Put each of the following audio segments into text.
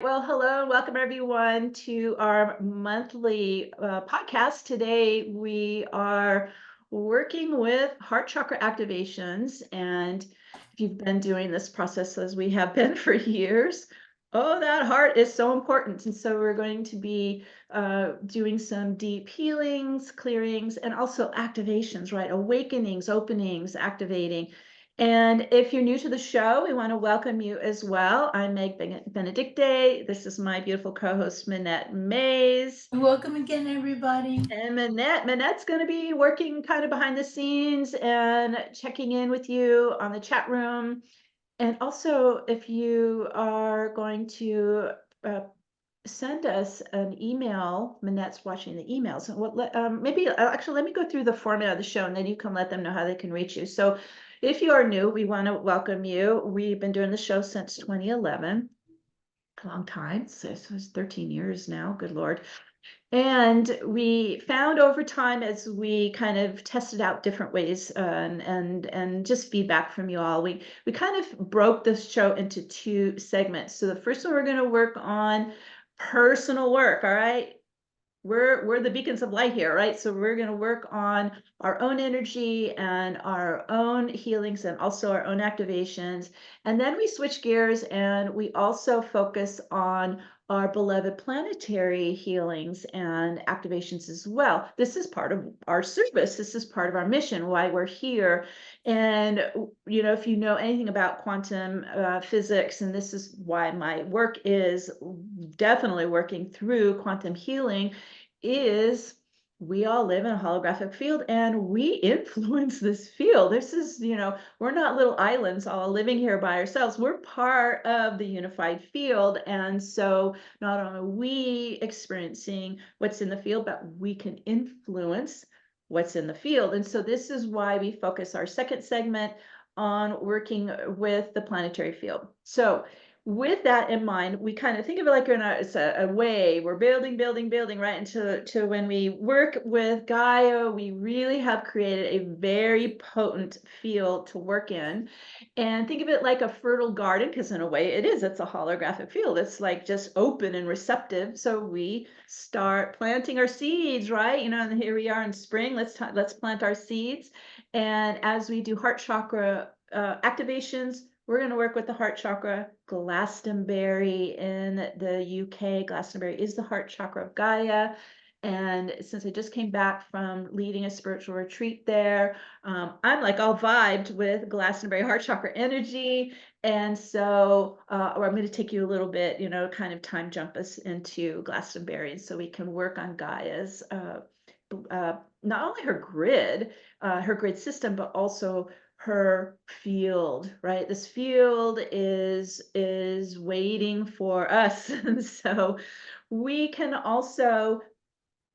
Well, hello, and welcome everyone to our monthly podcast. Today we are working with Heart Chakra Activations. And if you've been doing this process as we have been for years, oh, that heart is so important. And so we're going to be doing some deep healings, clearings, and also activations, right? Awakenings, openings, activating. And if you're new to the show, we want to welcome you as well. I'm Meg Benedicte. This is my beautiful co-host, Minette Mays. Welcome again, everybody. And Minette's going to be working kind of behind the scenes and checking in with you on the chat room. And also, if you are going to send us an email, Minette's watching the emails. And maybe actually let me go through the format of the show, and then you can let them know how they can reach you. So if you are new, we want to welcome you. We've been doing the show since 2011, a long time. So it was 13 years now. Good Lord. And we found over time, as we kind of tested out different ways and just feedback from you all, we kind of broke this show into two segments. So the first one, we're going to work on personal work. All right. We're the beacons of light here, right? So we're going to work on our own energy and our own healings and also our own activations. And then we switch gears and we also focus on our beloved planetary healings and activations as well. This is part of our service. This is part of our mission, why we're here. And, if you know anything about quantum physics, and this is why my work is definitely working through quantum healing, is we all live in a holographic field and we influence this field. This is, we're not little islands all living here by ourselves. We're part of the unified field. And so not only are we experiencing what's in the field, but we can influence what's in the field. And so this is why we focus our second segment on working with the planetary field. So with that in mind, we kind of think of it like it's a way we're building, right? And to when we work with Gaia, we really have created a very potent field to work in. And think of it like a fertile garden, because in a way it is. It's a holographic field. It's like just open and receptive. So we start planting our seeds, right? And here we are in spring. Let's plant our seeds. And as we do heart chakra activations, we're going to work with the heart chakra. Glastonbury in the UK. Glastonbury is the heart chakra of Gaia. And since I just came back from leading a spiritual retreat there, I'm like all vibed with Glastonbury heart chakra energy. And so I'm going to take you a little bit, kind of time jump us into Glastonbury so we can work on Gaia's not only her grid system, but also her field, right? This field is waiting for us. And so we can also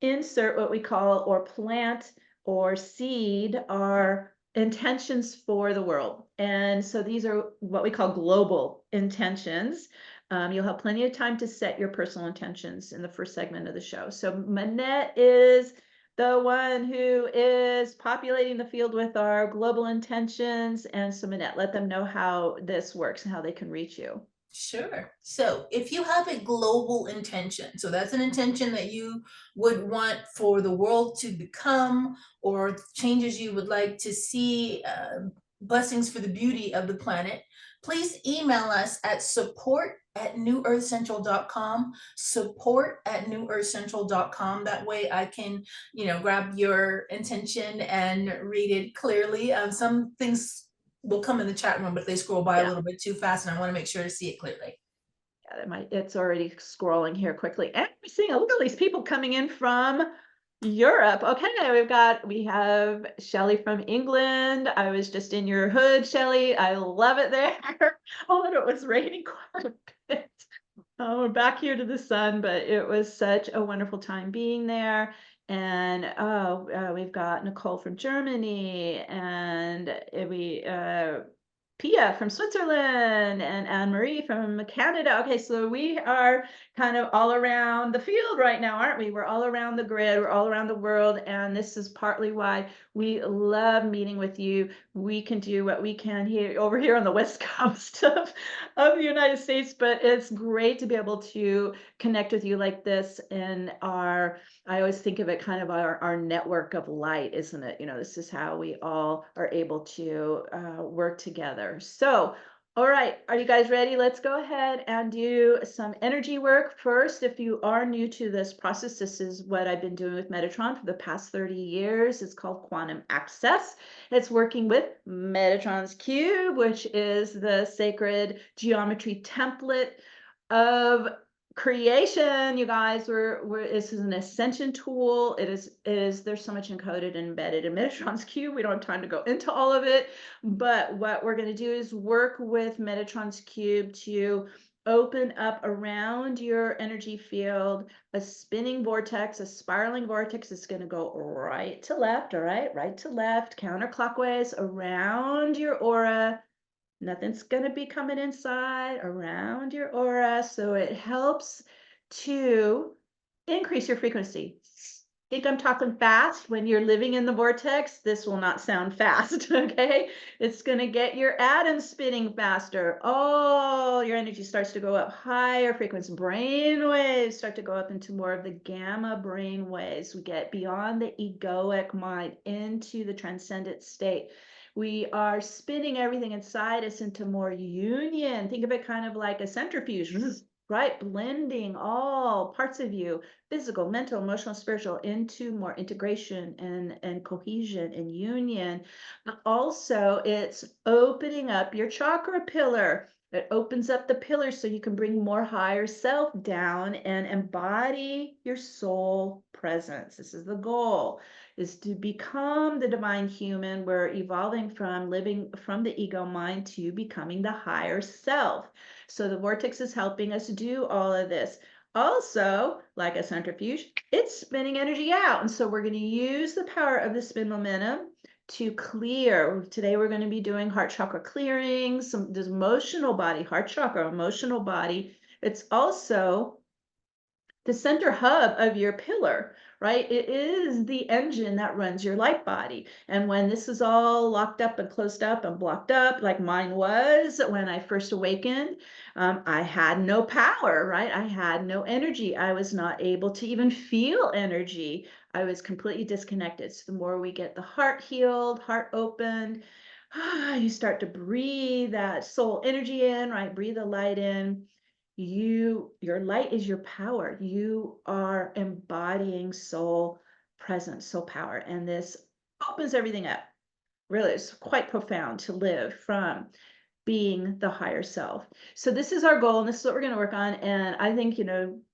insert what we call or plant or seed our intentions for the world. And so these are what we call global intentions. You'll have plenty of time to set your personal intentions in the first segment of the show. So Manette is the one who is populating the field with our global intentions. And so Manette, let them know how this works and how they can reach you. Sure. So if you have a global intention, so that's an intention that you would want for the world to become, or changes you would like to see, blessings for the beauty of the planet, please email us at support@newearthcentral.com, support@newearthcentral.com. That way I can, grab your intention and read it clearly. Some things will come in the chat room, but they scroll by a Yeah. little bit too fast, and I want to make sure to see it clearly. It's already scrolling here quickly. And we're seeing, look at these people coming in from Europe. Okay, we have Shelley from England. I was just in your hood, Shelley. I love it there. Although it was raining quite a bit. We're back here to the sun, but it was such a wonderful time being there. And we've got Nicole from Germany, and Pia from Switzerland, and Anne-Marie from Canada. Okay, so we are kind of all around the field right now, aren't we? We're all around the grid, we're all around the world, and this is partly why We love meeting with you. We can do what we can here over here on the West Coast of the United States, but it's great to be able to connect with you like this in our, I always think of it kind of our network of light, isn't it? You know, this is how we all are able to work together. So, all right, are you guys ready? Let's go ahead and do some energy work first. If you are new to this process, this is what I've been doing with Metatron for the past 30 years. It's called Quantum Access. It's working with Metatron's Cube, which is the sacred geometry template of creation. You guys, this is an ascension tool. There's so much encoded and embedded in Metatron's Cube. We don't have time to go into all of it, but what we're going to do is work with Metatron's Cube to open up around your energy field a spinning vortex, a spiraling vortex. It's going to go right to left, all right to left, counterclockwise around your aura. Nothing's going to be coming inside around your aura. So it helps to increase your frequency. Think I'm talking fast? When you're living in the vortex, this will not sound fast, okay? It's going to get your atoms spinning faster. Oh, your energy starts to go up higher frequency. Brain waves start to go up into more of the gamma brain waves. We get beyond the egoic mind into the transcendent state. We are spinning everything inside us into more union. Think of it kind of like a centrifuge, right? Blending all parts of you, physical, mental, emotional, spiritual, into more integration and cohesion and union. Also, it's opening up your chakra pillar. It opens up the pillars so you can bring more higher self down and embody your soul presence. This is the goal, is to become the divine human. We're evolving from living from the ego mind to becoming the higher self. So the vortex is helping us do all of this. Also, like a centrifuge, it's spinning energy out. And so we're going to use the power of the spin momentum to clear. Today we're going to be doing heart chakra clearing, this emotional body, heart chakra, emotional body. It's also the center hub of your pillar, right? It is the engine that runs your light body. And when this is all locked up and closed up and blocked up, like mine was when I first awakened, I had no power, right? I had no energy. I was not able to even feel energy. I was completely disconnected. So the more we get the heart healed, heart opened, you start to breathe that soul energy in, right? Breathe the light in. Your light is your power. You are embodying soul presence, soul power, and this opens everything up. Really, it's quite profound to live from being the higher self. So this is our goal, and this is what we're going to work on. And I think,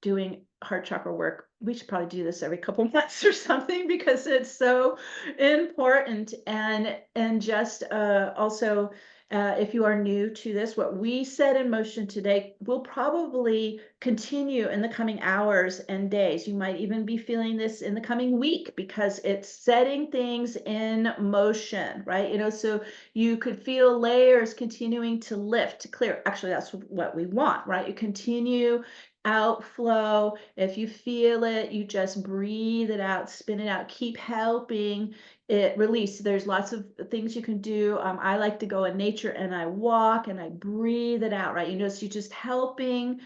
doing heart chakra work, we should probably do this every couple months or something, because it's so important. And just also, if you are new to this, what we set in motion today will probably continue in the coming hours and days. You might even be feeling this in the coming week, because it's setting things in motion, right? So you could feel layers continuing to lift, to clear. Actually, that's what we want, right? You continue outflow. If you feel it, you just breathe it out, spin it out, keep helping it release. There's lots of things you can do. I like to go in nature and I walk and I breathe it out, right? So you're just helping.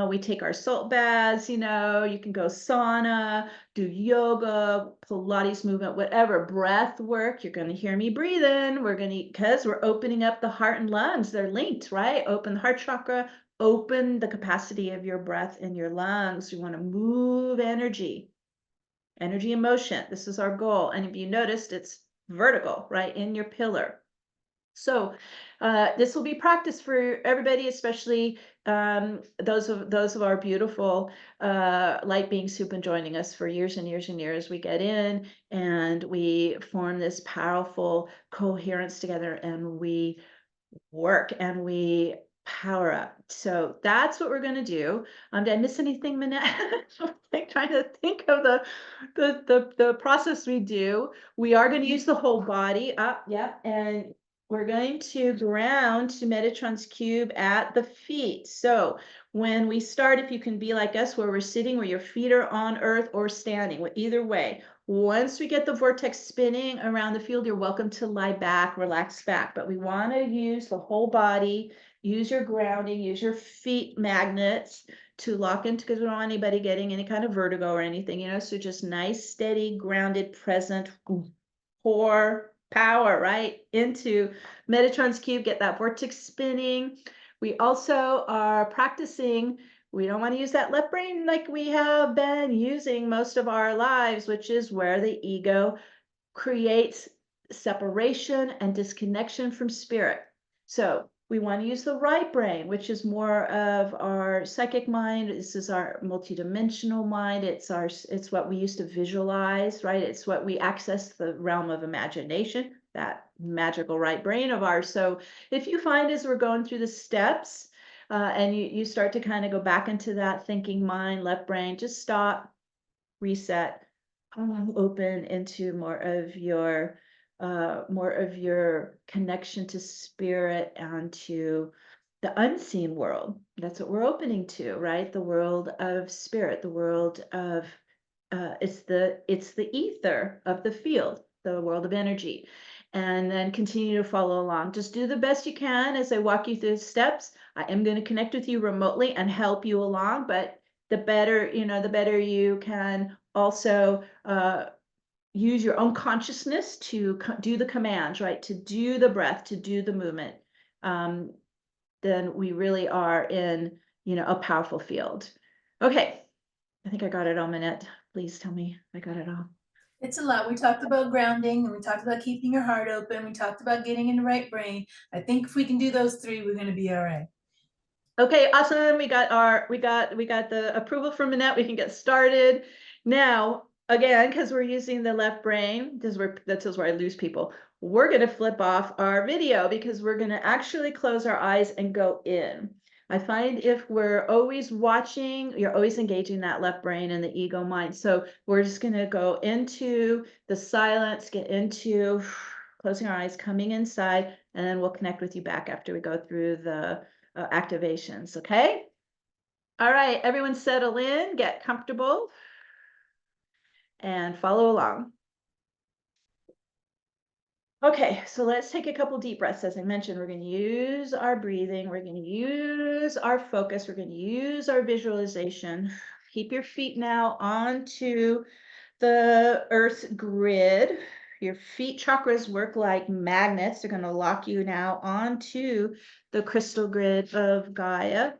We take our salt baths, you can go sauna, do yoga, Pilates movement, whatever, breath work. You're going to hear me breathing. Because we're opening up the heart and lungs. They're linked, right? Open the heart chakra, open the capacity of your breath in your lungs. You want to move energy and motion. This is our goal. And if you noticed, it's vertical, right, in your pillar. So this will be practice for everybody, especially those of our beautiful light beings who've been joining us for years and years and years. We get in and we form this powerful coherence together, and we work and we power up. So that's what we're going to do. Did I miss anything, Minette? I'm like trying to think of the process we do. We are going to use the whole body up, yep, and we're going to ground to Metatron's cube at the feet. So when we start, if you can be like us, where we're sitting, where your feet are on earth or standing, either way, Once we get the vortex spinning around the field, you're welcome to lie back, relax back, but we want to use the whole body, use your grounding, use your feet magnets to lock into, because we don't want anybody getting any kind of vertigo or anything, you know, so just nice, steady, grounded, present, pour power right into Metatron's cube, get that vortex spinning. We also are practicing, we don't want to use that left brain like we have been using most of our lives, which is where the ego creates separation and disconnection from spirit. So we want to use the right brain, which is more of our psychic mind. This is our multidimensional mind. It's what we used to visualize, right? It's what we access the realm of imagination, that magical right brain of ours. So if you find as we're going through the steps, and you start to kind of go back into that thinking mind, left brain, just stop, reset, open into more of your connection to spirit and to the unseen world. That's what we're opening to, right? The world of spirit, the world of it's the ether of the field, the world of energy. And then continue to follow along. Just do the best you can as I walk you through the steps. I am going to connect with you remotely and help you along, but the better, the better you can also use your own consciousness to do the commands, right? To do the breath, to do the movement. Then we really are in, a powerful field. Okay, I think I got it all, Minette. Please tell me I got it all. It's a lot. We talked about grounding, and we talked about keeping your heart open. We talked about getting in the right brain. I think if we can do those three, we're going to be all right. Okay, awesome. We got the approval from Minette. We can get started now. Again, because we're using the left brain, that's where I lose people. We're going to flip off our video because we're going to actually close our eyes and go in. I find if we're always watching, you're always engaging that left brain and the ego mind. So we're just going to go into the silence, get into closing our eyes, coming inside, and then we'll connect with you back after we go through the activations. Okay. All right, everyone settle in, get comfortable, and follow along. Okay, so let's take a couple deep breaths. As I mentioned, we're going to use our breathing. We're going to use our focus. We're going to use our visualization. Keep your feet now onto the earth grid. Your feet chakras work like magnets. They're going to lock you now onto the crystal grid of Gaia.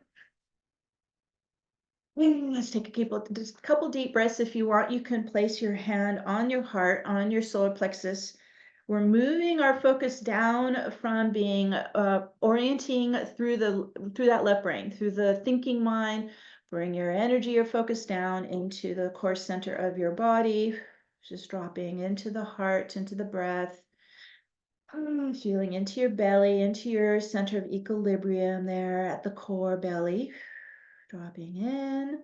Let's take just a couple deep breaths. If you want, you can place your hand on your heart, on your solar plexus. We're moving our focus down from being orienting through that left brain, through the thinking mind. Bring your energy, your focus down into the core center of your body, just dropping into the heart, into the breath. Feeling into your belly, into your center of equilibrium there at the core belly. Dropping in.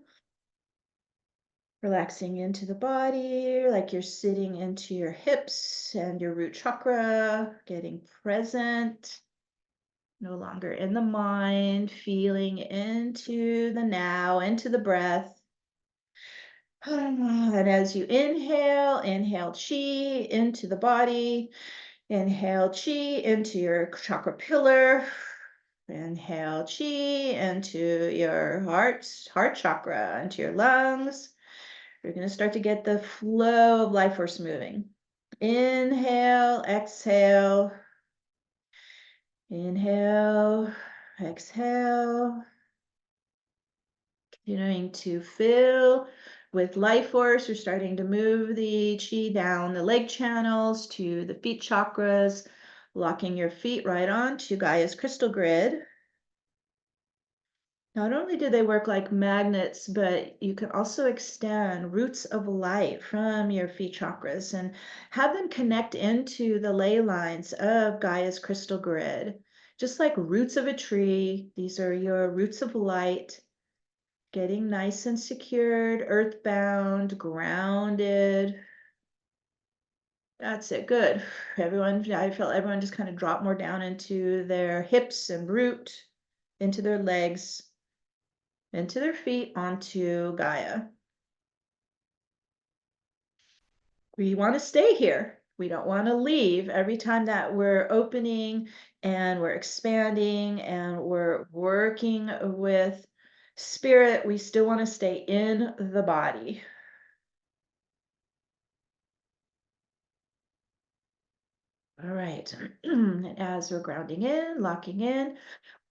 Relaxing into the body, like you're sitting into your hips and your root chakra, getting present, no longer in the mind, feeling into the now, into the breath. And as you inhale chi into the body, inhale chi into your chakra pillar, inhale chi into your heart chakra, into your lungs. You're going to start to get the flow of life force moving. Inhale, exhale. Inhale, exhale. Continuing to fill with life force. You're starting to move the chi down the leg channels to the feet chakras, locking your feet right onto Gaia's crystal grid. Not only do they work like magnets, but you can also extend roots of light from your feet chakras and have them connect into the ley lines of Gaia's crystal grid. Just like roots of a tree, these are your roots of light, getting nice and secured, earthbound, grounded. That's it, good. I felt everyone just kind of drop more down into their hips and root, into their legs, into their feet, onto Gaia. We want to stay here. We don't want to leave. Every time that we're opening and we're expanding and we're working with spirit, we still want to stay in the body. All right. As we're grounding in, locking in,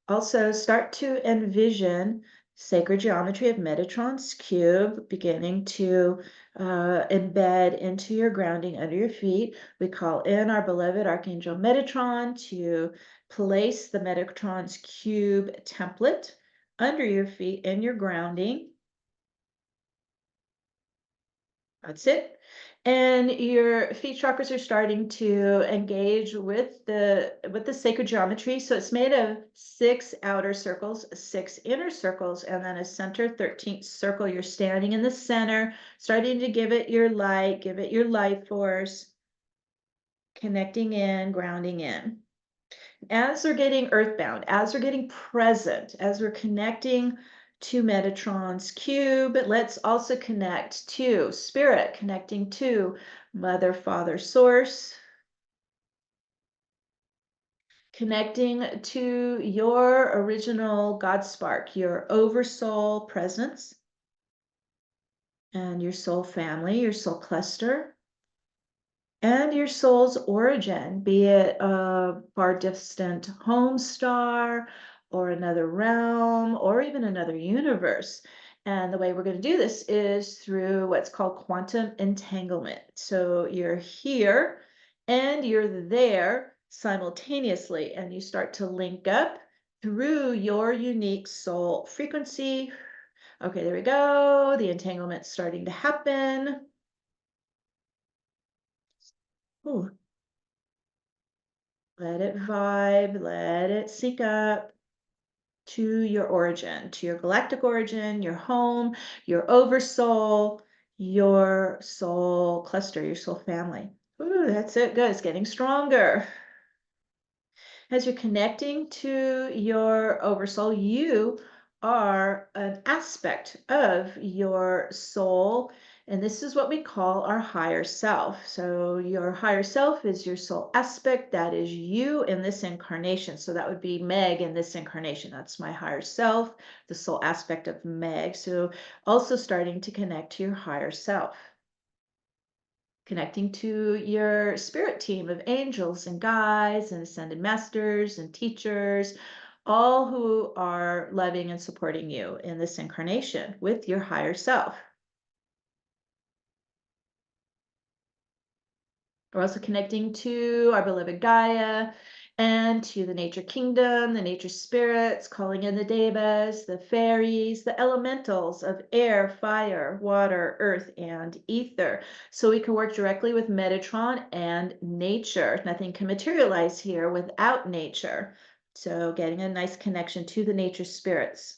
also start to envision sacred geometry of Metatron's cube beginning to embed into your grounding under your feet. We call in our beloved Archangel Metatron to place the Metatron's cube template under your feet in your grounding. That's it. And your feet chakras are starting to engage with the sacred geometry. So it's made of 6 outer circles, 6 inner circles, and then a center 13th circle. You're standing in the center, starting to give it your light, give it your life force, connecting in, grounding in. As we're getting earthbound, as we're getting present, as we're connecting to Metatron's cube, let's also connect to spirit, connecting to Mother, Father, Source, connecting to your original God spark, your oversoul presence, and your soul family, your soul cluster. And your soul's origin, be it a far distant home star or another realm or even another universe. And the way we're going to do this is through what's called quantum entanglement. So you're here and you're there simultaneously, and you start to link up through your unique soul frequency. Okay, there we go. The entanglement's starting to happen. Ooh. Let it vibe, let it sync up to your origin, to your galactic origin, your home, your oversoul, your soul cluster, your soul family. Ooh, that's it. Good. It's getting stronger. As you're connecting to your oversoul, you are an aspect of your soul. And this is what we call our higher self. So, your higher self is your soul aspect. That is you in this incarnation. So, that would be Meg in this incarnation. That's my higher self, the soul aspect of Meg. So, also starting to connect to your higher self, connecting to your spirit team of angels and guides and ascended masters and teachers, all who are loving and supporting you in this incarnation with your higher self. We're also connecting to our beloved Gaia and to the nature kingdom, the nature spirits, calling in the devas, the fairies, the elementals of air, fire, water, earth, and ether. So we can work directly with Metatron and nature. Nothing can materialize here without nature. So getting a nice connection to the nature spirits.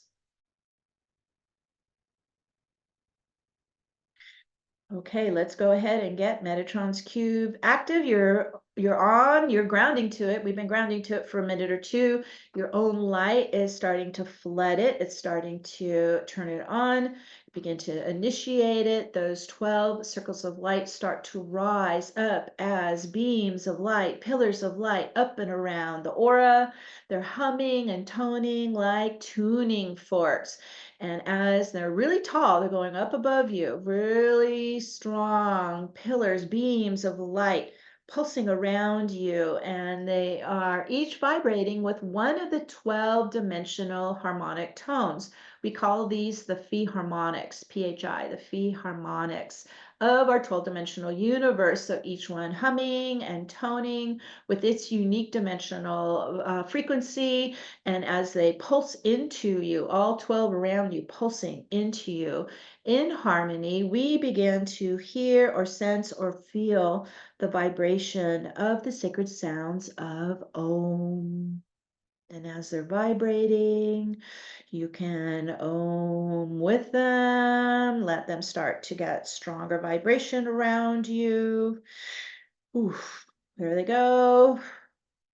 Okay, let's go ahead and get Metatron's cube active. You're grounding to it. We've been grounding to it for a minute or two. Your own light is starting to flood it. It's starting to turn it on. Begin to initiate it. Those 12 circles of light start to rise up as beams of light, pillars of light up and around the aura. They're humming and toning like tuning forks. And as they're really tall, they're going up above you, really strong pillars, beams of light pulsing around you. And they are each vibrating with one of the 12 dimensional harmonic tones. We call these the phi harmonics, PHI, the phi harmonics of our 12 dimensional universe. So each one humming and toning with its unique dimensional frequency. And as they pulse into you, all 12 around you pulsing into you in harmony, we begin to hear or sense or feel the vibration of the sacred sounds of Om. And as they're vibrating, you can Om with them, let them start to get stronger vibration around you. Oof, there they go.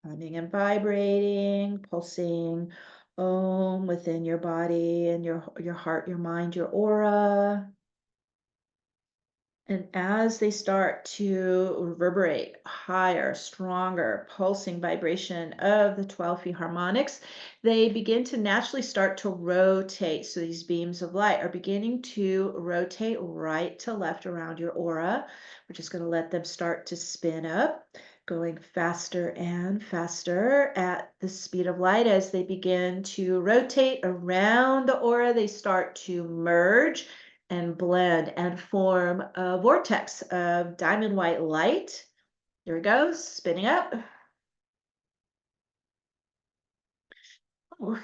Humming and vibrating, pulsing Om within your body and your heart, your mind, your aura. And as they start to reverberate higher, stronger, pulsing vibration of the 12 feet harmonics, they begin to naturally start to rotate. So these beams of light are beginning to rotate right to left around your aura. We're just going to let them start to spin up, going faster and faster at the speed of light. As they begin to rotate around the aura, they start to merge and blend and form a vortex of diamond white light. Here we go, spinning up. Oh,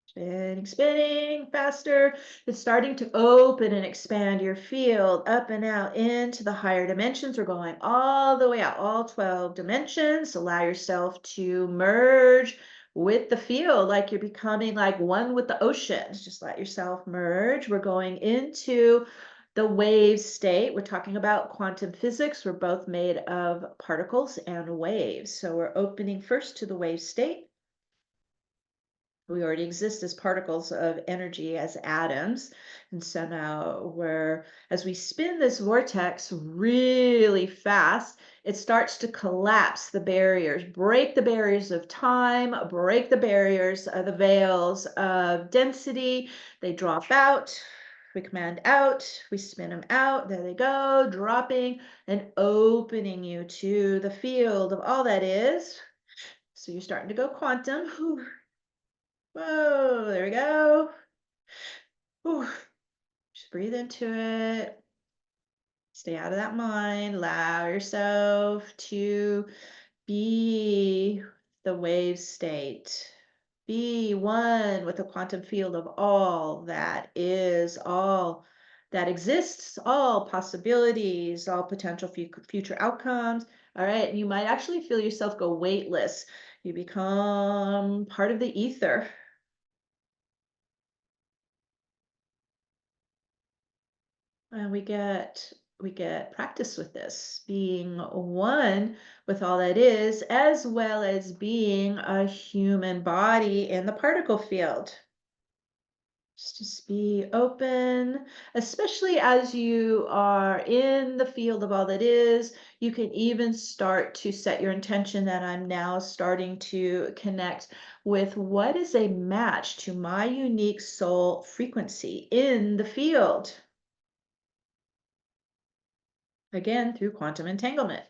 spinning, spinning faster. It's starting to open and expand your field up and out into the higher dimensions. We're going all the way out, all 12 dimensions. Allow yourself to merge with the field, like you're becoming like one with the ocean. Just let yourself merge. We're going into the wave state. We're talking about quantum physics. We're both made of particles and waves. So we're opening first to the wave state. We already exist as particles of energy, as atoms. And so now as we spin this vortex really fast, it starts to collapse the barriers, break the barriers of time, break the barriers of the veils of density. They drop out. We command out, we spin them out. There they go, dropping and opening you to the field of all that is. So you're starting to go quantum. Whew. Whoa, there we go. Whew. Just breathe into it. Stay out of that mind. Allow yourself to be the wave state. Be one with the quantum field of all that is, all that exists, all possibilities, all potential future outcomes. All right. And you might actually feel yourself go weightless. You become part of the ether. And we get practice with this, being one with all that is, as well as being a human body in the particle field. Just be open, especially as you are in the field of all that is. You can even start to set your intention that I'm now starting to connect with what is a match to my unique soul frequency in the field. Again, through quantum entanglement.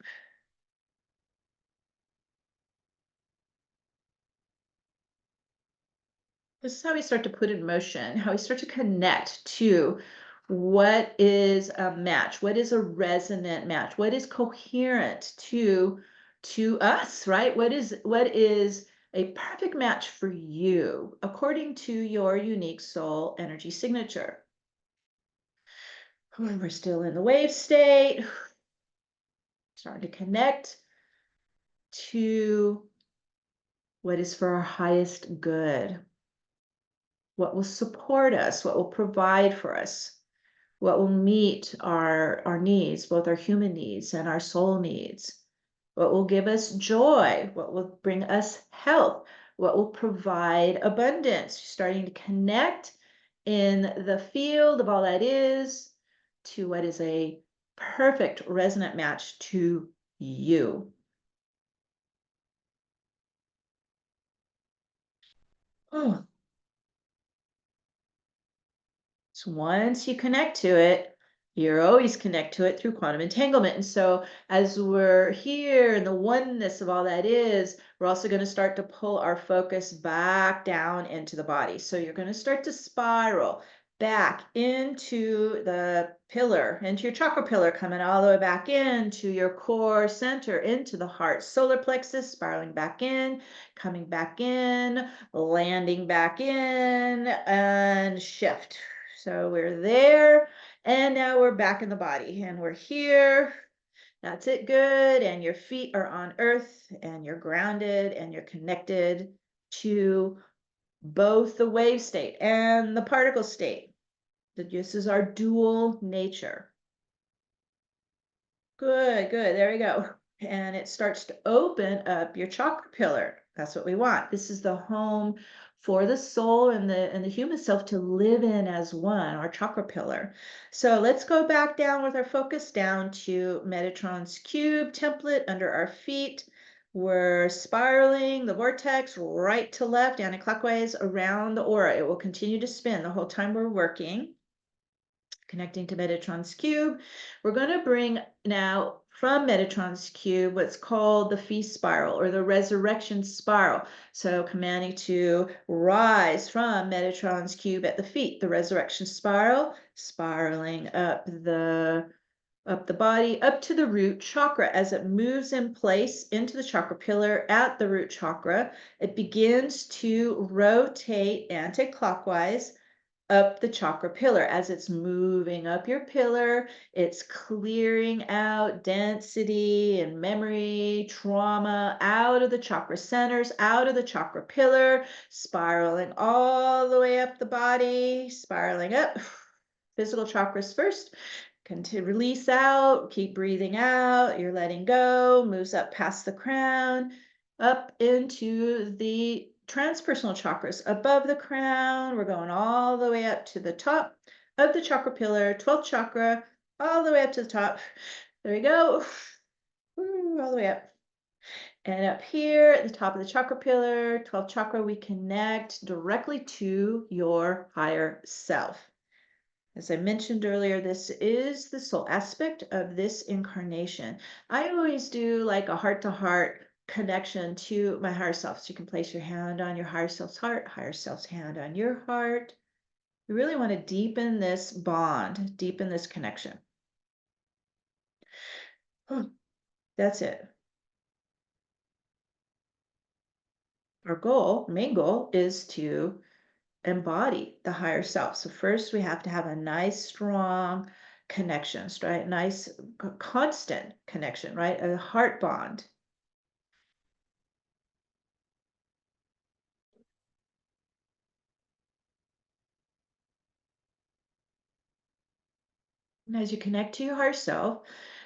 This is how we start to put in motion, how we start to connect to what is a match, what is a resonant match, what is coherent to us, right? What is a perfect match for you according to your unique soul energy signature. We're still in the wave state, starting to connect to what is for our highest good, what will support us, what will provide for us, what will meet our needs, both our human needs and our soul needs, what will give us joy, what will bring us health, what will provide abundance. Starting to connect in the field of all that is to what is a perfect resonant match to you. Oh. So once you connect to it, you're always connect to it through quantum entanglement. And so as we're here in the oneness of all that is, we're also going to start to pull our focus back down into the body. So you're going to start to spiral back into the pillar, into your chakra pillar, coming all the way back into your core center, into the heart solar plexus, spiraling back in, coming back in, landing back in, and shift. So we're there, and now we're back in the body, and we're here. That's it, good. And your feet are on earth, and you're grounded, and you're connected to both the wave state and the particle state. This is our dual nature. Good, good. There we go. And it starts to open up your chakra pillar. That's what we want. This is the home for the soul and the human self to live in as one, our chakra pillar. So let's go back down with our focus down to Metatron's cube template under our feet. We're spiraling the vortex right to left, anti-clockwise around the aura. It will continue to spin the whole time we're working. Connecting to Metatron's cube. We're going to bring now from Metatron's cube what's called the feast spiral or the resurrection spiral. So commanding to rise from Metatron's cube at the feet, the resurrection spiral, spiraling up the body, up to the root chakra. As it moves in place into the chakra pillar at the root chakra, it begins to rotate anti-clockwise up the chakra pillar. As it's moving up your pillar, it's clearing out density and memory, trauma out of the chakra centers, out of the chakra pillar, spiraling all the way up the body, spiraling up. Physical chakras first. Continue, release out, keep breathing out. You're letting go, moves up past the crown, up into the transpersonal chakras above the crown. We're going all the way up to the top of the chakra pillar, 12th chakra, all the way up to the top. There we go. Ooh, all the way up. And up here at the top of the chakra pillar, 12th chakra, we connect directly to your higher self. As I mentioned earlier, this is the soul aspect of this incarnation. I always do like a heart-to-heart connection to my higher self. So you can place your hand on your higher self's heart, higher self's hand on your heart. You really want to deepen this bond, deepen this connection. That's it. Our goal, main goal, is to embody the higher self. So first we have to have a nice, strong connections, right? Nice, constant connection, right? A heart bond. And as you connect to your higher self,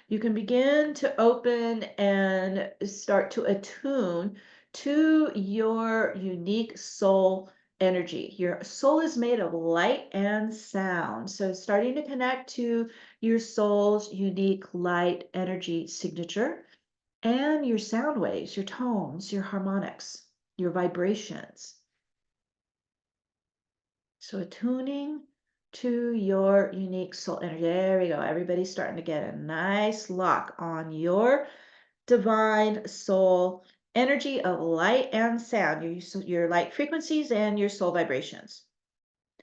you can begin to open and start to attune to your unique soul energy. Your soul is made of light and sound. So starting to connect to your soul's unique light energy signature and your sound waves, your tones, your harmonics, your vibrations. So attuning to your unique soul energy. There we go. Everybody's starting to get a nice lock on your divine soul energy of light and sound, your light frequencies and your soul vibrations.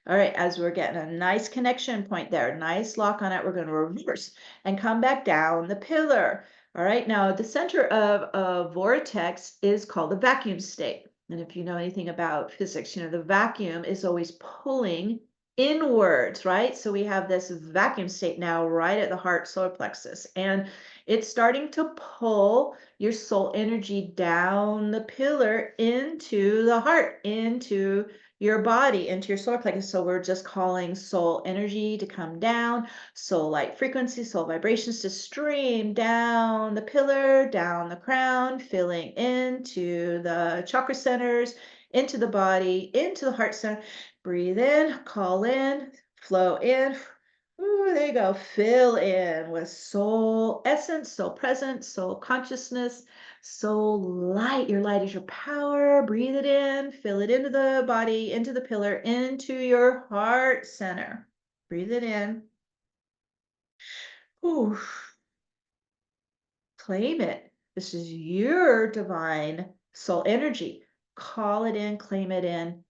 All right, as we're getting a nice connection point there, nice lock on it, we're going to reverse and come back down the pillar. All right, now the center of a vortex is called the vacuum state. And if you know anything about physics, you know the vacuum is always pulling inwards, right? So we have this vacuum state now right at the heart solar plexus, and it's starting to pull your soul energy down the pillar into the heart, into your body, into your solar plexus. So we're just calling soul energy to come down, soul light frequency, soul vibrations to stream down the pillar, down the crown, filling into the chakra centers, into the body, into the heart center. Breathe in, call in, flow in. Ooh, there you go. Fill in with soul essence, soul presence, soul consciousness, soul light. Your light is your power. Breathe it in, fill it into the body, into the pillar, into your heart center. Breathe it in. Ooh. Claim it. This is your divine soul energy. Call it in, claim it in.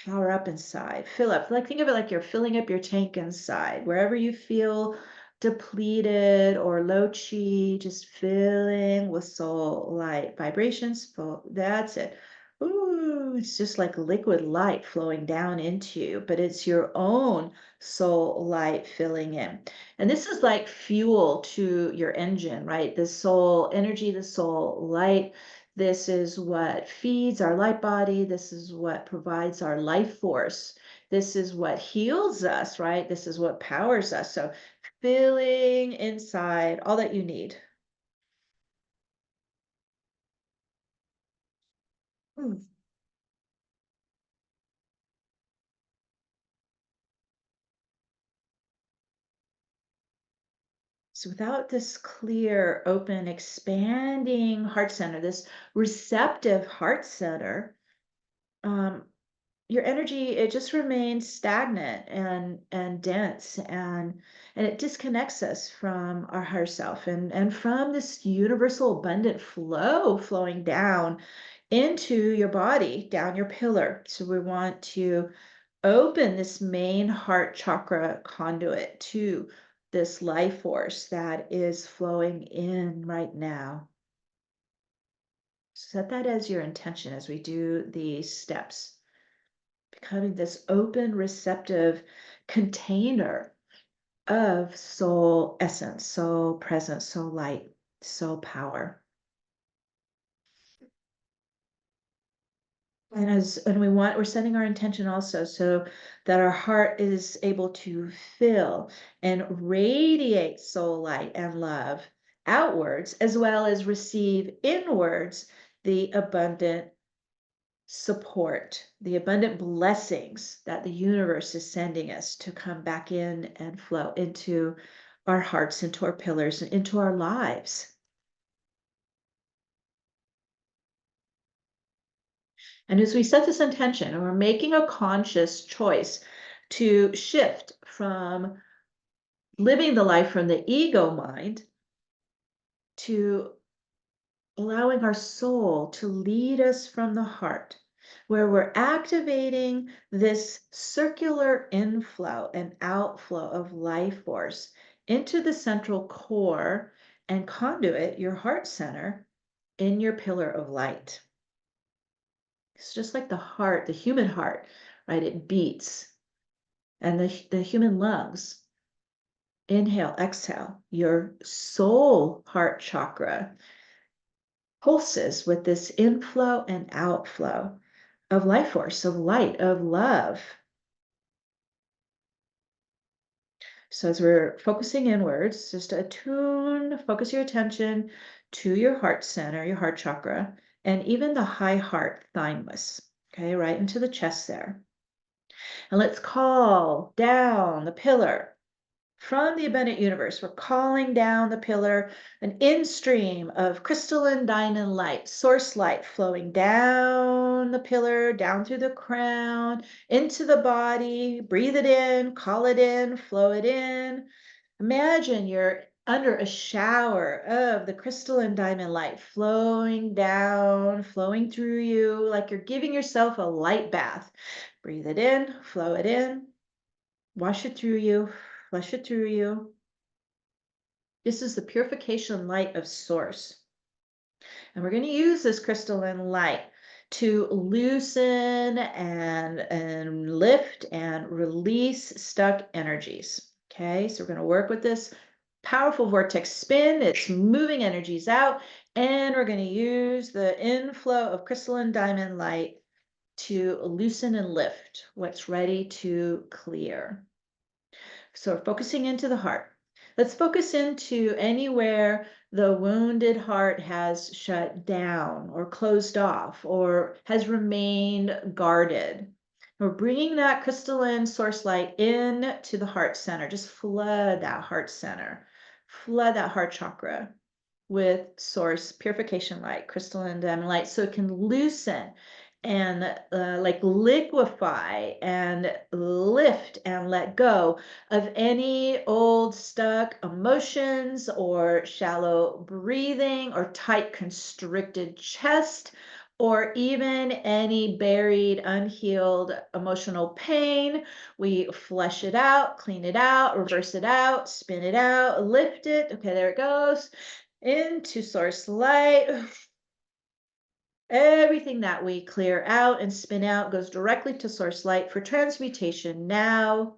Power up inside, fill up. Like think of it like you're filling up your tank inside. Wherever you feel depleted or low chi, just filling with soul light vibrations. Full, that's it. Ooh, it's just like liquid light flowing down into you, but it's your own soul light filling in. And this is like fuel to your engine, right? The soul energy, the soul light. This is what feeds our light body. This is what provides our life force. This is what heals us, right? This is what powers us. So filling inside all that you need. So without this clear, open, expanding heart center, this receptive heart center, um, your energy, it just remains stagnant and dense, and it disconnects us from our higher self and from this universal abundant flow flowing down into your body, down your pillar. So we want to open this main heart chakra conduit to this life force that is flowing in right now. Set that as your intention as we do these steps, becoming this open, receptive container of soul essence, soul presence, soul light, soul power. And we're setting our intention also so that our heart is able to fill and radiate soul light and love outwards, as well as receive inwards the abundant support, the abundant blessings that the universe is sending us to come back in and flow into our hearts, into our pillars, and into our lives. And as we set this intention, and we're making a conscious choice to shift from living the life from the ego mind to allowing our soul to lead us from the heart, where we're activating this circular inflow and outflow of life force into the central core and conduit, your heart center, in your pillar of light. It's just like the heart, the human heart, right? It beats. And the human lungs, inhale, exhale, your soul heart chakra pulses with this inflow and outflow of life force, of light, of love. So as we're focusing inwards, just attune, focus your attention to your heart center, your heart chakra, and even the high heart thymus, okay, right into the chest there. And let's call down the pillar from the abundant universe. We're calling down the pillar, an in-stream of crystalline diamond light, source light flowing down the pillar, down through the crown, into the body. Breathe it in, call it in, flow it in. Imagine you're under a shower of the crystalline diamond light flowing down, flowing through you, like you're giving yourself a light bath. Breathe it in, flow it in, wash it through you, flush it through you. This is the purification light of source. And we're going to use this crystalline light to loosen and lift and release stuck energies. Okay, so we're going to work with this powerful vortex spin. It's moving energies out, and we're going to use the inflow of crystalline diamond light to loosen and lift what's ready to clear. So we're focusing into the heart. Let's focus into anywhere the wounded heart has shut down or closed off or has remained guarded. We're bringing that crystalline source light in to the heart center. Just flood that heart center, flood that heart chakra with source purification light, crystalline diamond light, so it can loosen and like liquefy and lift and let go of any old stuck emotions or shallow breathing or tight constricted chest or even any buried unhealed emotional pain. We flush it out, clean it out, reverse it out, spin it out, lift it. Okay, there it goes into source light. Everything that we clear out and spin out goes directly to source light for transmutation now.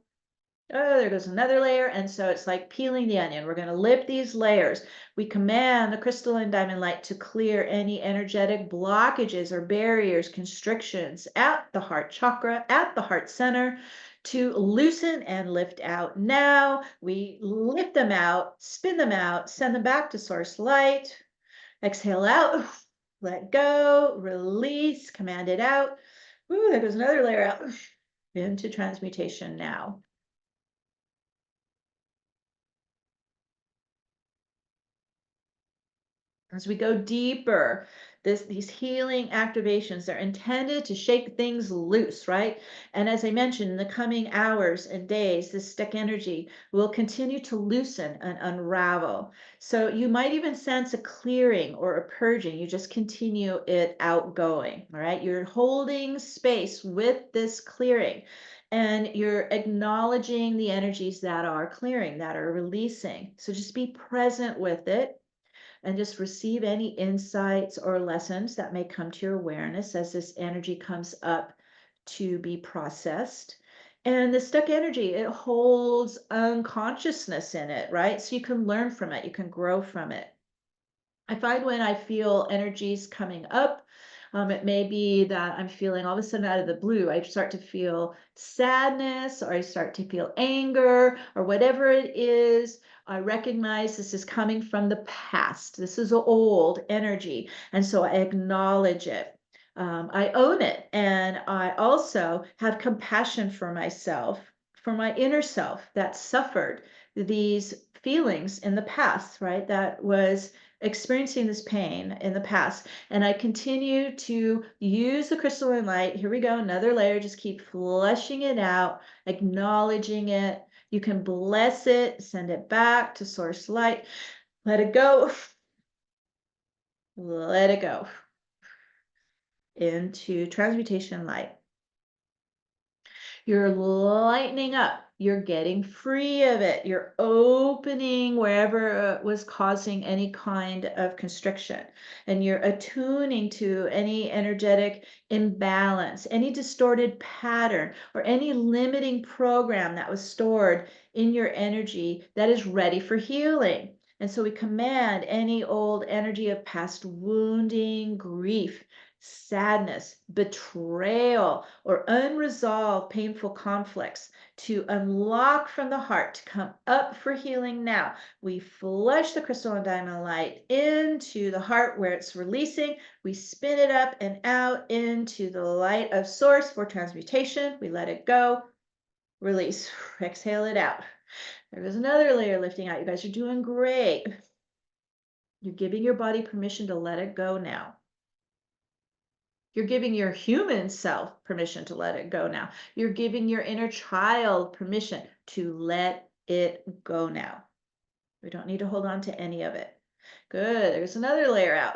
Oh, there goes another layer. And so it's like peeling the onion. We're going to lift these layers. We command the crystalline diamond light to clear any energetic blockages or barriers, constrictions at the heart chakra, at the heart center, to loosen and lift out. Now we lift them out, spin them out, send them back to source light. Exhale out, let go, release, command it out. Ooh, there goes another layer out into transmutation now. As we go deeper, these healing activations, they're intended to shake things loose, right? And as I mentioned, in the coming hours and days, this stuck energy will continue to loosen and unravel. So you might even sense a clearing or a purging. You just continue it outgoing, all right? You're holding space with this clearing, and you're acknowledging the energies that are clearing, that are releasing. So just be present with it and just receive any insights or lessons that may come to your awareness as this energy comes up to be processed. And the stuck energy, it holds unconsciousness in it, right? So you can learn from it, you can grow from it. I find when I feel energies coming up, it may be that I'm feeling all of a sudden out of the blue, I start to feel sadness or I start to feel anger or whatever it is. I recognize this is coming from the past. This is old energy. And so I acknowledge it. I own it. And I also have compassion for myself, for my inner self that suffered these feelings in the past, right? That was experiencing this pain in the past. And I continue to use the crystalline light. Here we go, another layer. Just keep flushing it out, acknowledging it. You can bless it, send it back to source light. Let it go. Let it go into transmutation light. You're lightening up. You're getting free of it. You're opening wherever was causing any kind of constriction. And you're attuning to any energetic imbalance, any distorted pattern, or any limiting program that was stored in your energy that is ready for healing. And so we command any old energy of past wounding, grief, sadness, betrayal, or unresolved painful conflicts to unlock from the heart, to come up for healing now. We flush the crystal and diamond light into the heart where it's releasing. We spin it up and out into the light of source for transmutation. We let it go, release, exhale it out. There goes another layer lifting out. You guys are doing great. You're giving your body permission to let it go now. You're giving your human self permission to let it go now. You're giving your inner child permission to let it go now. We don't need to hold on to any of it. Good. There's another layer out.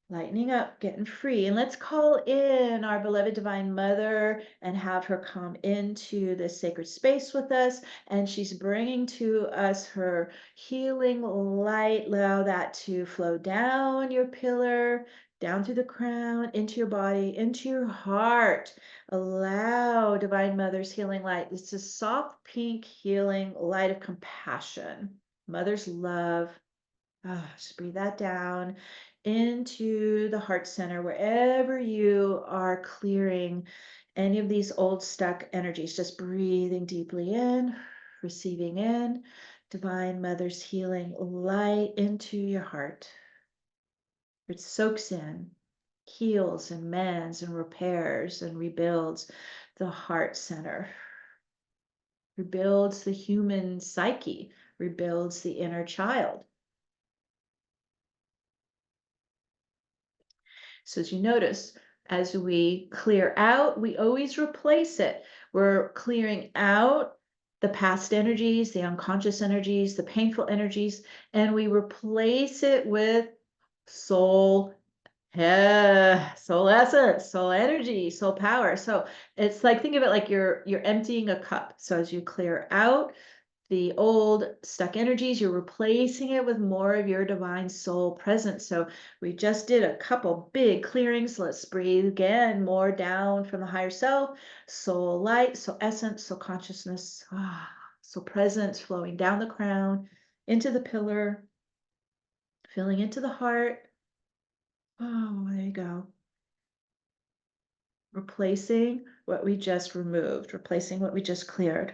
Lightening up, getting free. And let's call in our beloved Divine Mother and have her come into this sacred space with us. And she's bringing to us her healing light. Allow that to flow down your pillar, down through the crown, into your body, into your heart. Allow Divine Mother's healing light. It's a soft pink healing light of compassion, Mother's love. Just breathe that down into the heart center, wherever you are clearing any of these old stuck energies. Just breathing deeply in, receiving in Divine Mother's healing light into your heart. It soaks in, heals and mends and repairs and rebuilds the heart center, rebuilds the human psyche, rebuilds the inner child. So as you notice, as we clear out, we always replace it. We're clearing out the past energies, the unconscious energies, the painful energies, and we replace it with soul, soul essence, soul energy, soul power. So it's like, think of it like you're emptying a cup. So as you clear out the old stuck energies, you're replacing it with more of your divine soul presence. So we just did a couple big clearings. Let's breathe again, more down from the higher self, soul light, soul essence, soul consciousness, soul presence flowing down the crown, into the pillar, filling into the heart. Oh, there you go. Replacing what we just removed, replacing what we just cleared.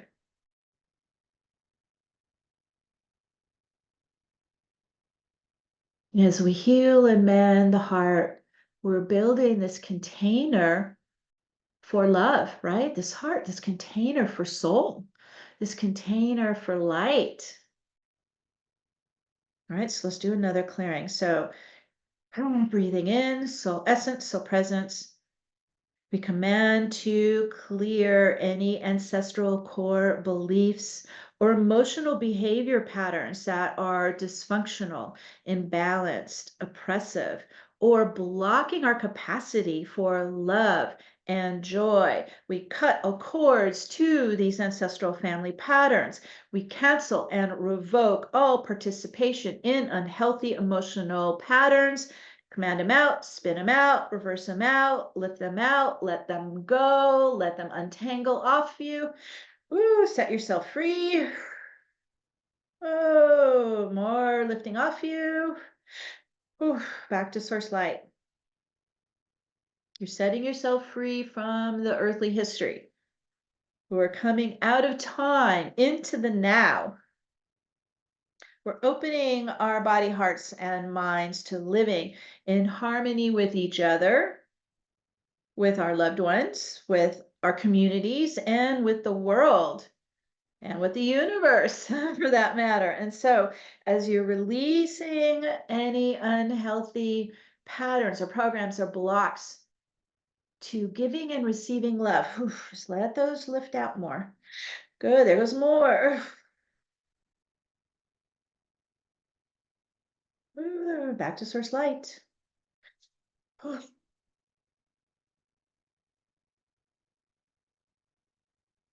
As we heal and mend the heart, we're building this container for love, right? This heart, this container for soul, this container for light. All right, so let's do another clearing. So breathing in, soul essence, soul presence. We command to clear any ancestral core beliefs or emotional behavior patterns that are dysfunctional, imbalanced, oppressive, or blocking our capacity for love and joy. We cut accords to these ancestral family patterns. We cancel and revoke all participation in unhealthy emotional patterns. Command them out, spin them out, reverse them out, lift them out, let them go, let them untangle off you. Ooh, set yourself free. Oh, more lifting off you. Ooh, back to source light. You're setting yourself free from the earthly history. We're coming out of time into the now. We're opening our body, hearts, and minds to living in harmony with each other, with our loved ones, with our communities, and with the world, and with the universe for that matter. And so, as you're releasing any unhealthy patterns or programs or blocks to giving and receiving love, just let those lift out more. Good, there goes more. Back to source light. The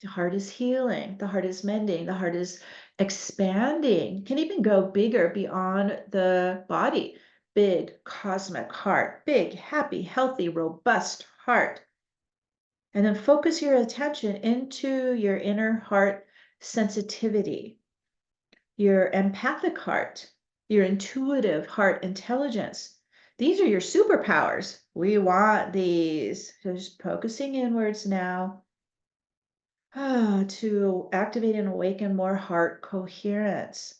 heart is healing, the heart is mending, the heart is expanding, can even go bigger beyond the body. Big cosmic heart, big, happy, healthy, robust heart. And then focus your attention into your inner heart sensitivity, your empathic heart, your intuitive heart intelligence. These are your superpowers. We want these. Just focusing inwards now. To activate and awaken more heart coherence.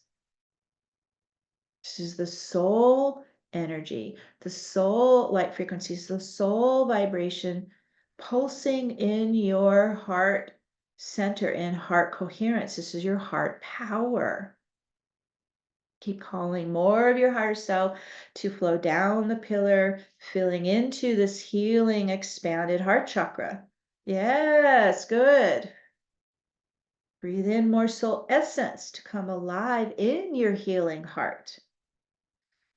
This is the soul energy, the soul light frequencies, the soul vibration pulsing in your heart center, in heart coherence. This is your heart power. Keep calling more of your higher self to flow down the pillar, filling into this healing, expanded heart chakra. Yes, good. Breathe in more soul essence to come alive in your healing heart.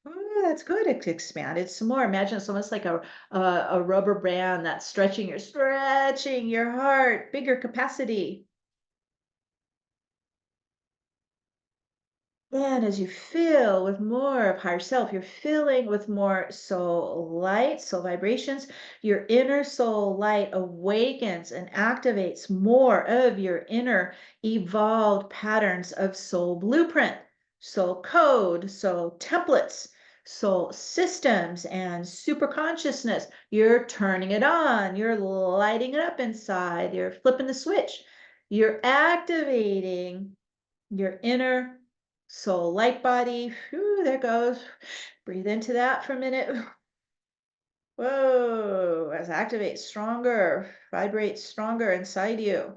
Oh, that's good. It's expanded some more. Imagine it's almost like a rubber band that's stretching your heart, bigger capacity. Then, as you fill with more of higher self, you're filling with more soul light, soul vibrations. Your inner soul light awakens and activates more of your inner evolved patterns of soul blueprint, soul code, soul templates, soul systems, and super consciousness. You're turning it on, you're lighting it up inside, you're flipping the switch, you're activating your inner soul light body. Whew, there goes. Breathe into that for a minute. Whoa, as activate stronger, vibrate stronger inside you.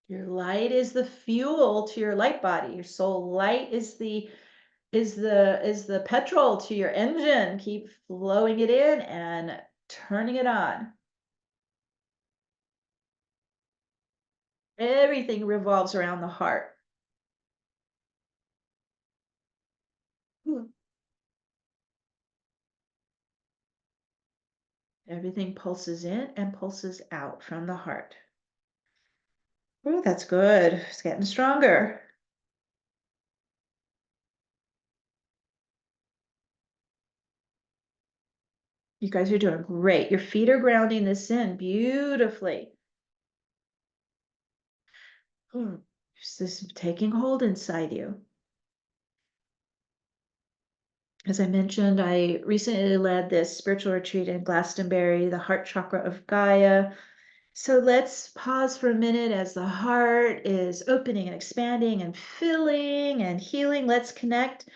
Your light is the fuel to your light body. Your soul light is the petrol to your engine. Keep flowing it in and turning it on. Everything revolves around the heart. Everything pulses in and pulses out from the heart. Oh, that's good. It's getting stronger. You guys are doing great. Your feet are grounding this in beautifully. This is taking hold inside you. As I mentioned, I recently led this spiritual retreat in Glastonbury, the Heart Chakra of Gaia. So let's pause for a minute as the heart is opening and expanding and filling and healing. Let's connect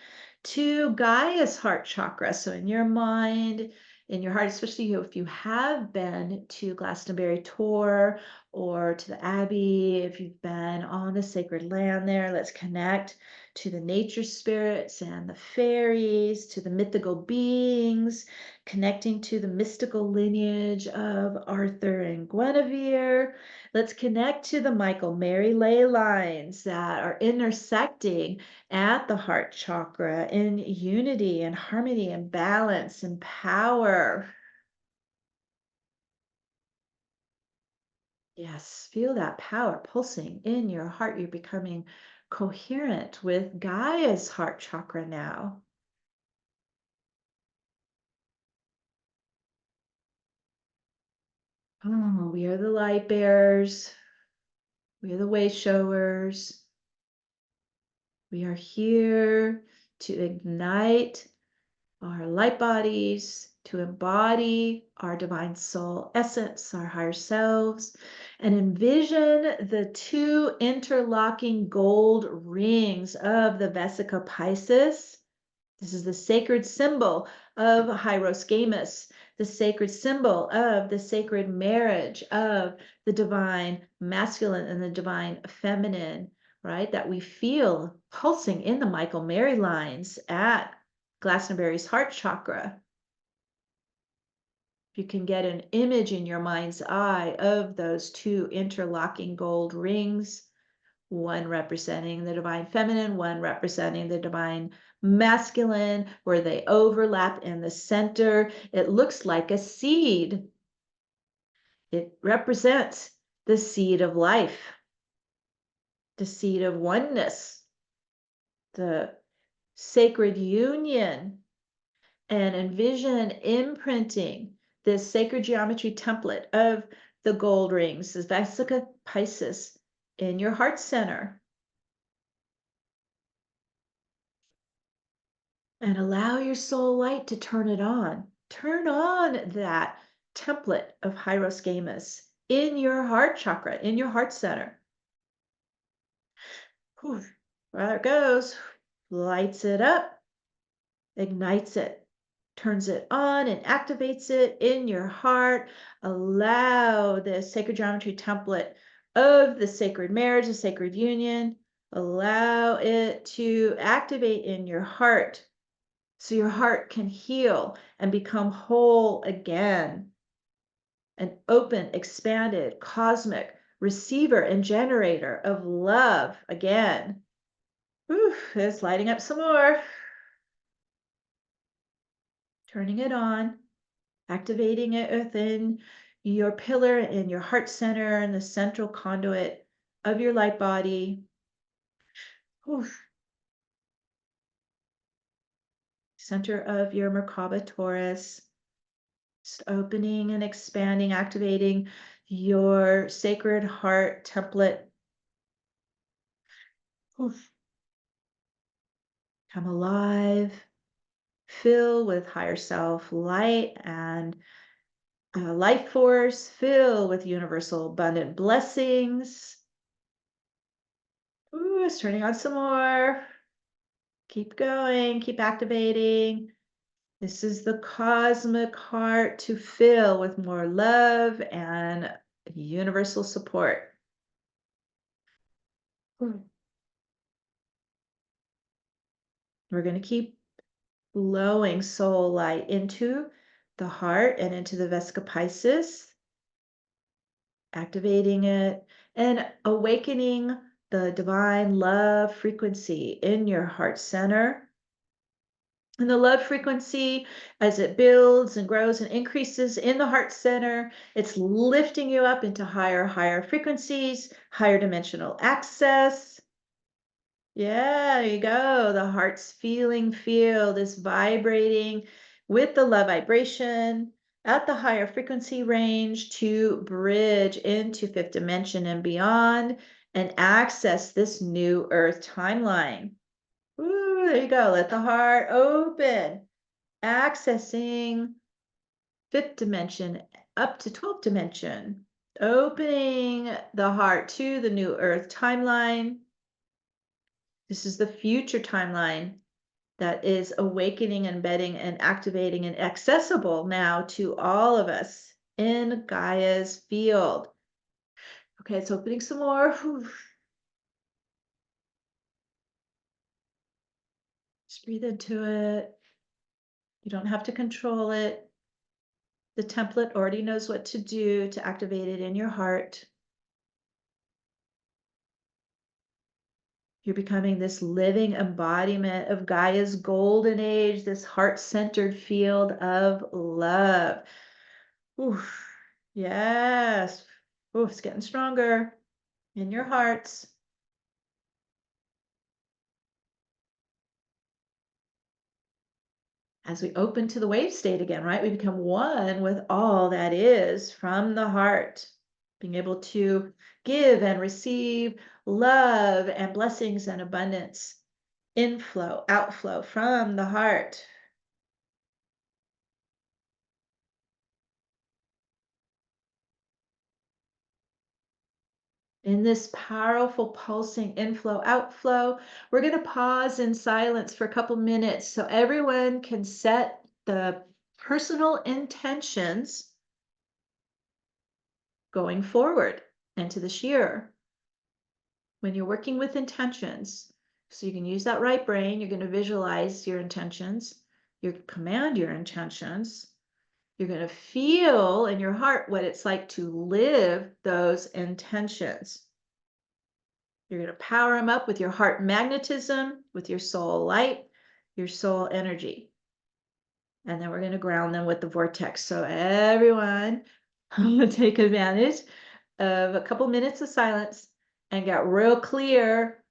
to Gaia's heart chakra. So in your mind, in your heart, especially if you have been to Glastonbury tour or to the Abbey. If you've been on the sacred land there, let's connect to the nature spirits and the fairies, to the mythical beings, connecting to the mystical lineage of Arthur and Guinevere. Let's connect to the Michael Mary ley lines that are intersecting at the heart chakra in unity and harmony and balance and power. Yes, feel that power pulsing in your heart. You're becoming coherent with Gaia's heart chakra now. Oh, we are the light bearers. We are the way showers. We are here to ignite our light bodies, to embody our divine soul essence, our higher selves, and envision the two interlocking gold rings of the Vesica Piscis. This is the sacred symbol of Hieroskamus, the sacred symbol of the sacred marriage of the divine masculine and the divine feminine, right? That we feel pulsing in the Michael Mary lines at Glastonbury's heart chakra. You can get an image in your mind's eye of those two interlocking gold rings, one representing the divine feminine, one representing the divine masculine, where they overlap in the center. It looks like a seed. It represents the seed of life, the seed of oneness, the sacred union, and envision imprinting this sacred geometry template of the gold rings, the Vesica Piscis, in your heart center. And allow your soul light to turn it on. Turn on that template of Hieroskamus in your heart chakra, in your heart center. Whew. There it goes. Lights it up, ignites it, turns it on and activates it in your heart. Allow the sacred geometry template of the sacred marriage, the sacred union, allow it to activate in your heart so your heart can heal and become whole again. An open, expanded, cosmic receiver and generator of love again. Whew, it's lighting up some more. Turning it on, activating it within your pillar in your heart center and the central conduit of your light body. Whew. Center of your Merkaba Taurus. Just opening and expanding, activating your sacred heart template. Oof. Come alive, fill with higher self light and life force, fill with universal abundant blessings. Ooh, it's turning on some more. Keep going, keep activating. This is the cosmic heart to fill with more love and universal support. We're going to keep blowing soul light into the heart and into the Vesica Piscis, activating it and awakening the divine love frequency in your heart center. And the love frequency, as it builds and grows and increases in the heart center, it's lifting you up into higher frequencies, higher dimensional access. Yeah, there you go. The heart's feeling field is vibrating with the love vibration at the higher frequency range to bridge into fifth dimension and beyond and access this new earth timeline. Ooh, there you go. Let the heart open, accessing fifth dimension up to 12th dimension, opening the heart to the new earth timeline. This is the future timeline that is awakening, embedding, and activating and accessible now to all of us in Gaia's field. Okay, it's opening some more. Whew. Just breathe into it. You don't have to control it. The template already knows what to do to activate it in your heart. You're becoming this living embodiment of Gaia's golden age, this heart-centered field of love. Oof. Yes. Ooh, it's getting stronger in your hearts. As we open to the wave state again, right? We become one with all that is from the heart, being able to give and receive love and blessings and abundance, inflow, outflow from the heart. In this powerful pulsing inflow, outflow, we're going to pause in silence for a couple minutes so everyone can set the personal intentions going forward into this year. When you're working with intentions, so you can use that right brain, you're going to visualize your intentions, you command your intentions, you're going to feel in your heart what it's like to live those intentions. You're going to power them up with your heart magnetism, with your soul light, your soul energy. And then we're going to ground them with the vortex. So everyone take advantage of a couple minutes of silence and get real clear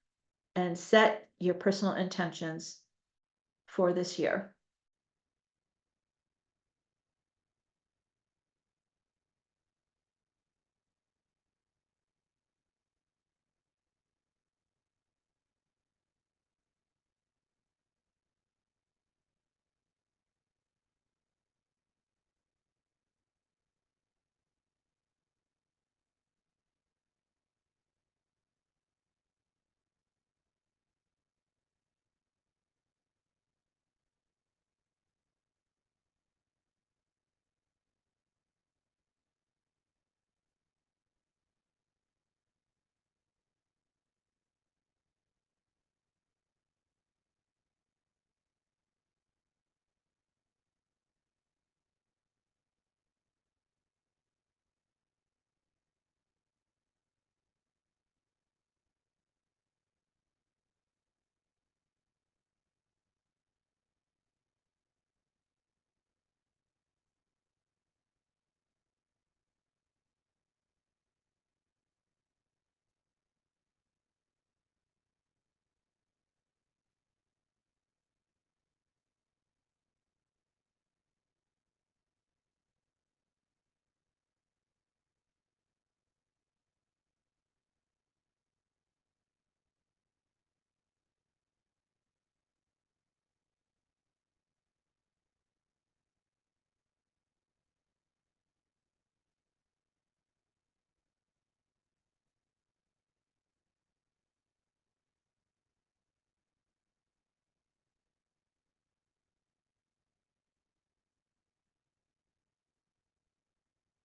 and set your personal intentions for this year.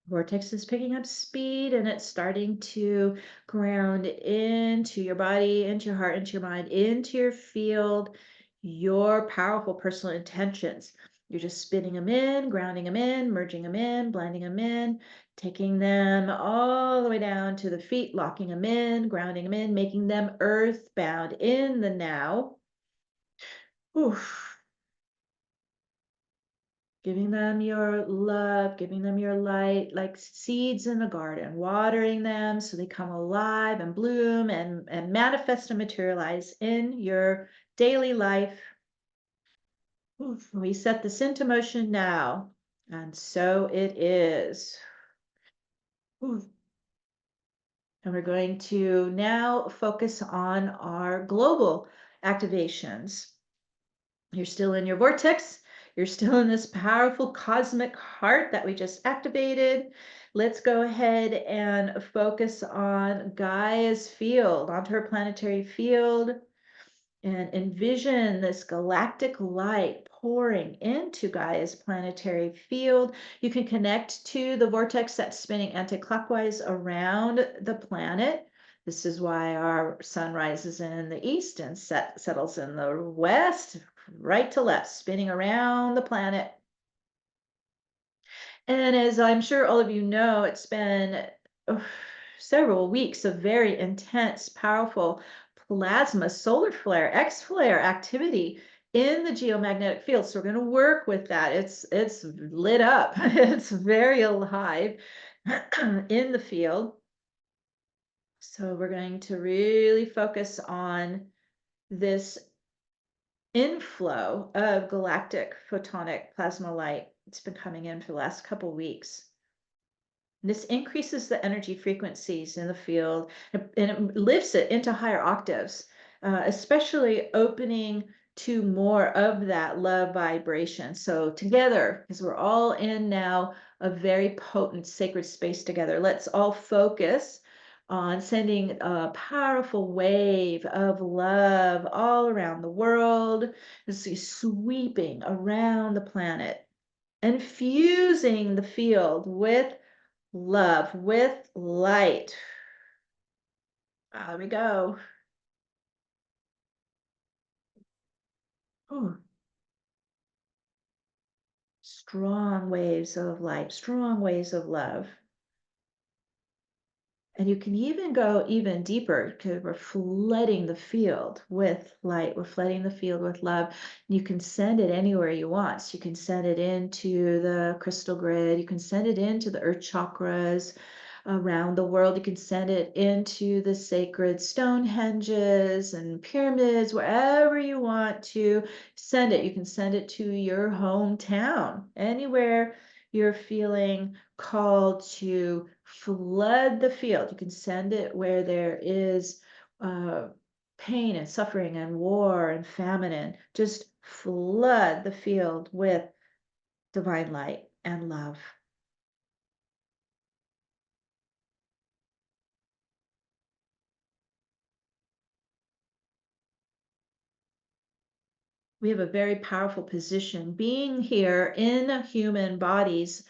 Vortex is picking up speed and it's starting to ground into your body, into your heart, into your mind, into your field, your powerful personal intentions. You're just spinning them in, grounding them in, merging them in, blending them in, taking them all the way down to the feet, locking them in, grounding them in, making them earthbound in the now. Oof. Giving them your love, giving them your light, like seeds in the garden, watering them so they come alive and bloom and manifest and materialize in your daily life. Oof, we set this into motion now, and so it is. Oof. And we're going to now focus on our global activations. You're still in your vortex. You're still in this powerful cosmic heart that we just activated. Let's go ahead and focus on Gaia's field, onto her planetary field, and envision this galactic light pouring into Gaia's planetary field. You can connect to the vortex that's spinning anti-clockwise around the planet. This is why our sun rises in the east and settles in the west, right to left, spinning around the planet. And as I'm sure all of you know, it's been several weeks of very intense, powerful plasma, solar flare, X flare activity in the geomagnetic field. So we're going to work with that. It's lit up. It's very alive in the field. So we're going to really focus on this inflow of galactic photonic plasma light. It's been coming in for the last couple weeks. This increases the energy frequencies in the field and it lifts it into higher octaves, especially opening to more of that love vibration. So together, because we're all in now a very potent sacred space together, let's all focus on sending a powerful wave of love all around the world. This is sweeping around the planet and fusing the field with love, with light. There we go. Ooh. Strong waves of light, strong waves of love. And you can even go even deeper because we're flooding the field with light. We're flooding the field with love. You can send it anywhere you want. So you can send it into the crystal grid. You can send it into the earth chakras around the world. You can send it into the sacred Stonehenges and pyramids, wherever you want to send it. You can send it to your hometown, anywhere you're feeling called to flood the field. You can send it where there is pain and suffering and war and famine, and just flood the field with divine light and love. We have a very powerful position being here in human bodies,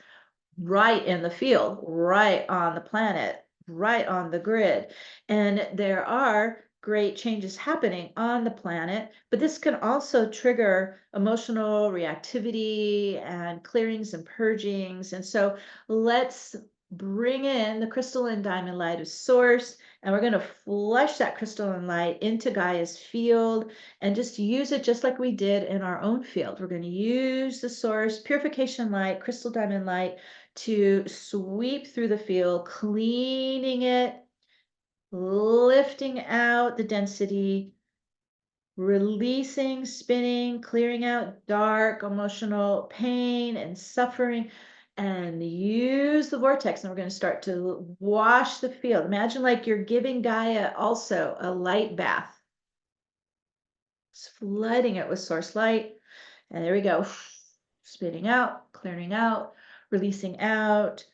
right in the field, right on the planet, right on the grid. And there are great changes happening on the planet, but this can also trigger emotional reactivity and clearings and purgings. And so let's bring in the crystalline diamond light of source, and we're going to flush that crystalline light into Gaia's field and just use it just like we did in our own field. We're going to use the source purification light, crystal diamond light, to sweep through the field, cleaning it, lifting out the density, releasing, spinning, clearing out dark emotional pain and suffering, and use the vortex. And we're going to start to wash the field. Imagine like you're giving Gaia also a light bath, flooding it with source light. And there we go. Spitting out, clearing out, releasing out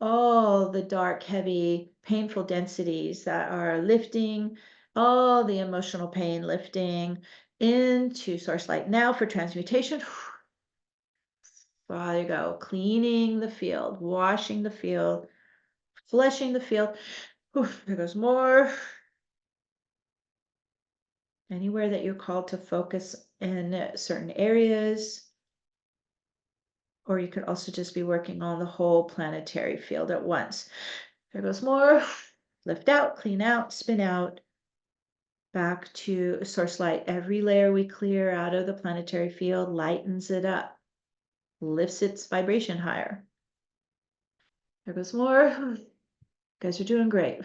all the dark, heavy, painful densities that are lifting, all the emotional pain lifting into source light. Now for transmutation. There you go. Cleaning the field, washing the field, flushing the field. There goes more. Anywhere that you're called to focus in certain areas. Or you could also just be working on the whole planetary field at once. There goes more. Lift out, clean out, spin out. Back to source light. Every layer we clear out of the planetary field lightens it up, lifts its vibration higher. There goes more. You guys are doing great.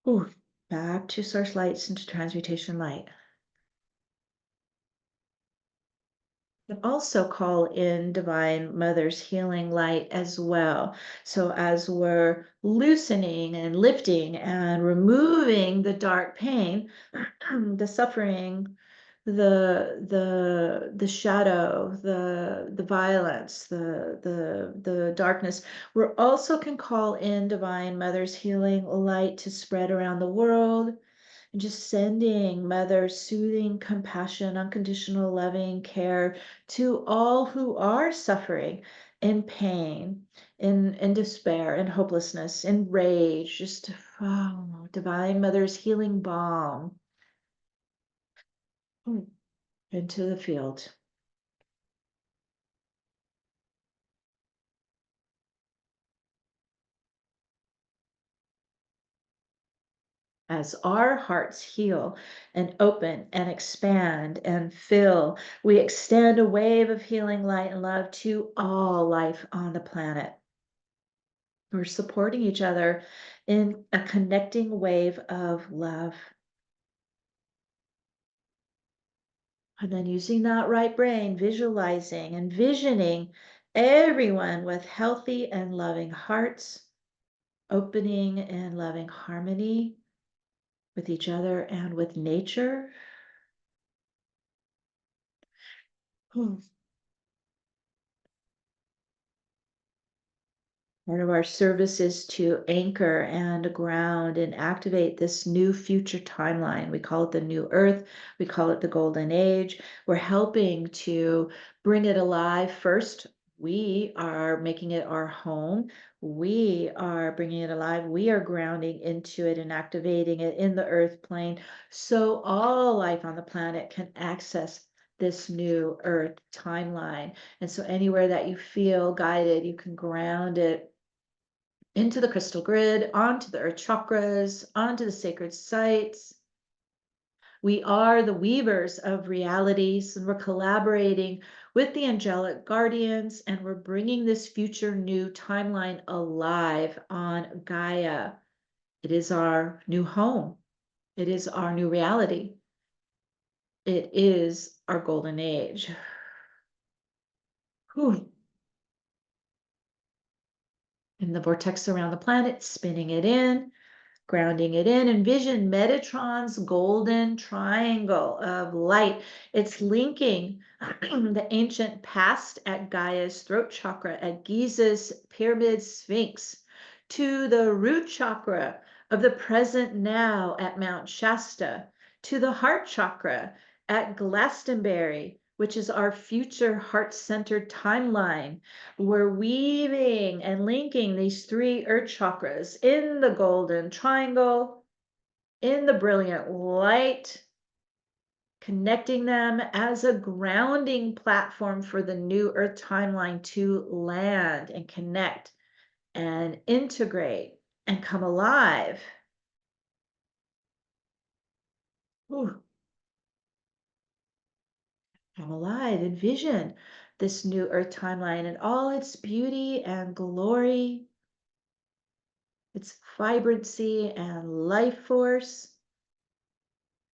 Ooh, back to source lights into transmutation light. Can also call in Divine Mother's healing light as well. So as we're loosening and lifting and removing the dark pain, the suffering, the shadow, the violence, the darkness, we're also can call in Divine Mother's healing light to spread around the world And just sending Mother's soothing compassion, unconditional loving care to all who are suffering in pain, in despair, in hopelessness, in rage. Just Divine Mother's healing balm into the field. As our hearts heal and open and expand and fill, we extend a wave of healing light and love to all life on the planet. We're supporting each other in a connecting wave of love. And then using that right brain, visualizing and visioning everyone with healthy and loving hearts, opening and loving harmony with each other and with nature. Hmm. Part of our service is to anchor and ground and activate this new future timeline. We call it the new earth. We call it the golden age. We're helping to bring it alive. First, we are making it our home. We are bringing it alive. We are grounding into it and activating it in the earth plane so all life on the planet can access this new earth timeline. And so anywhere that you feel guided, you can ground it into the crystal grid, onto the earth chakras, onto the sacred sites. We are the weavers of realities, and we're collaborating with the angelic guardians, and we're bringing this future new timeline alive on Gaia. It is our new home. It is our new reality. It is our golden age. Whew. In the vortex around the planet, spinning it in, grounding it in. Envision Metatron's golden triangle of light. It's linking the ancient past at Gaia's throat chakra, at Giza's pyramid sphinx, to the root chakra of the present now at Mount Shasta, to the heart chakra at Glastonbury, which is our future heart-centered timeline. We're weaving and linking these three earth chakras in the golden triangle, in the brilliant light, connecting them as a grounding platform for the new earth timeline to land and connect and integrate and come alive. Ooh, come alive, envision this new earth timeline in all its beauty and glory, its vibrancy and life force.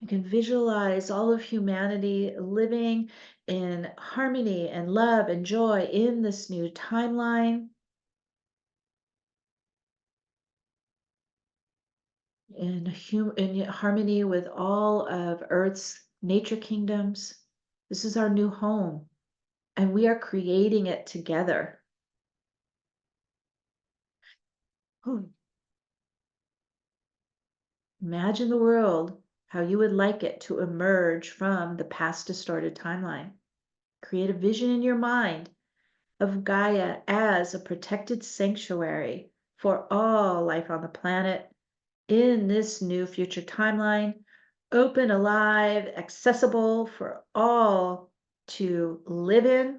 You can visualize all of humanity living in harmony and love and joy in this new timeline, in harmony with all of Earth's nature kingdoms. This is our new home, and we are creating it together. Hmm. Imagine the world, how you would like it to emerge from the past distorted timeline. Create a vision in your mind of Gaia as a protected sanctuary for all life on the planet in this new future timeline, open, alive, accessible for all to live in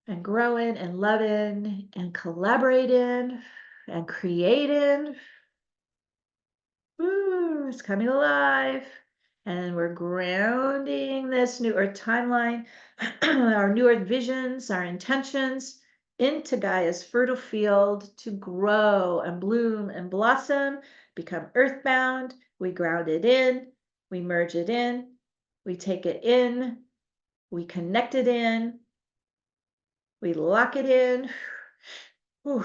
and grow in and love in and collaborate in and create in. Woo, it's coming alive. And we're grounding this new earth timeline, our new earth visions, our intentions into Gaia's fertile field to grow and bloom and blossom, become earthbound. We ground it in, we merge it in, we take it in, we connect it in, we lock it in. Whew.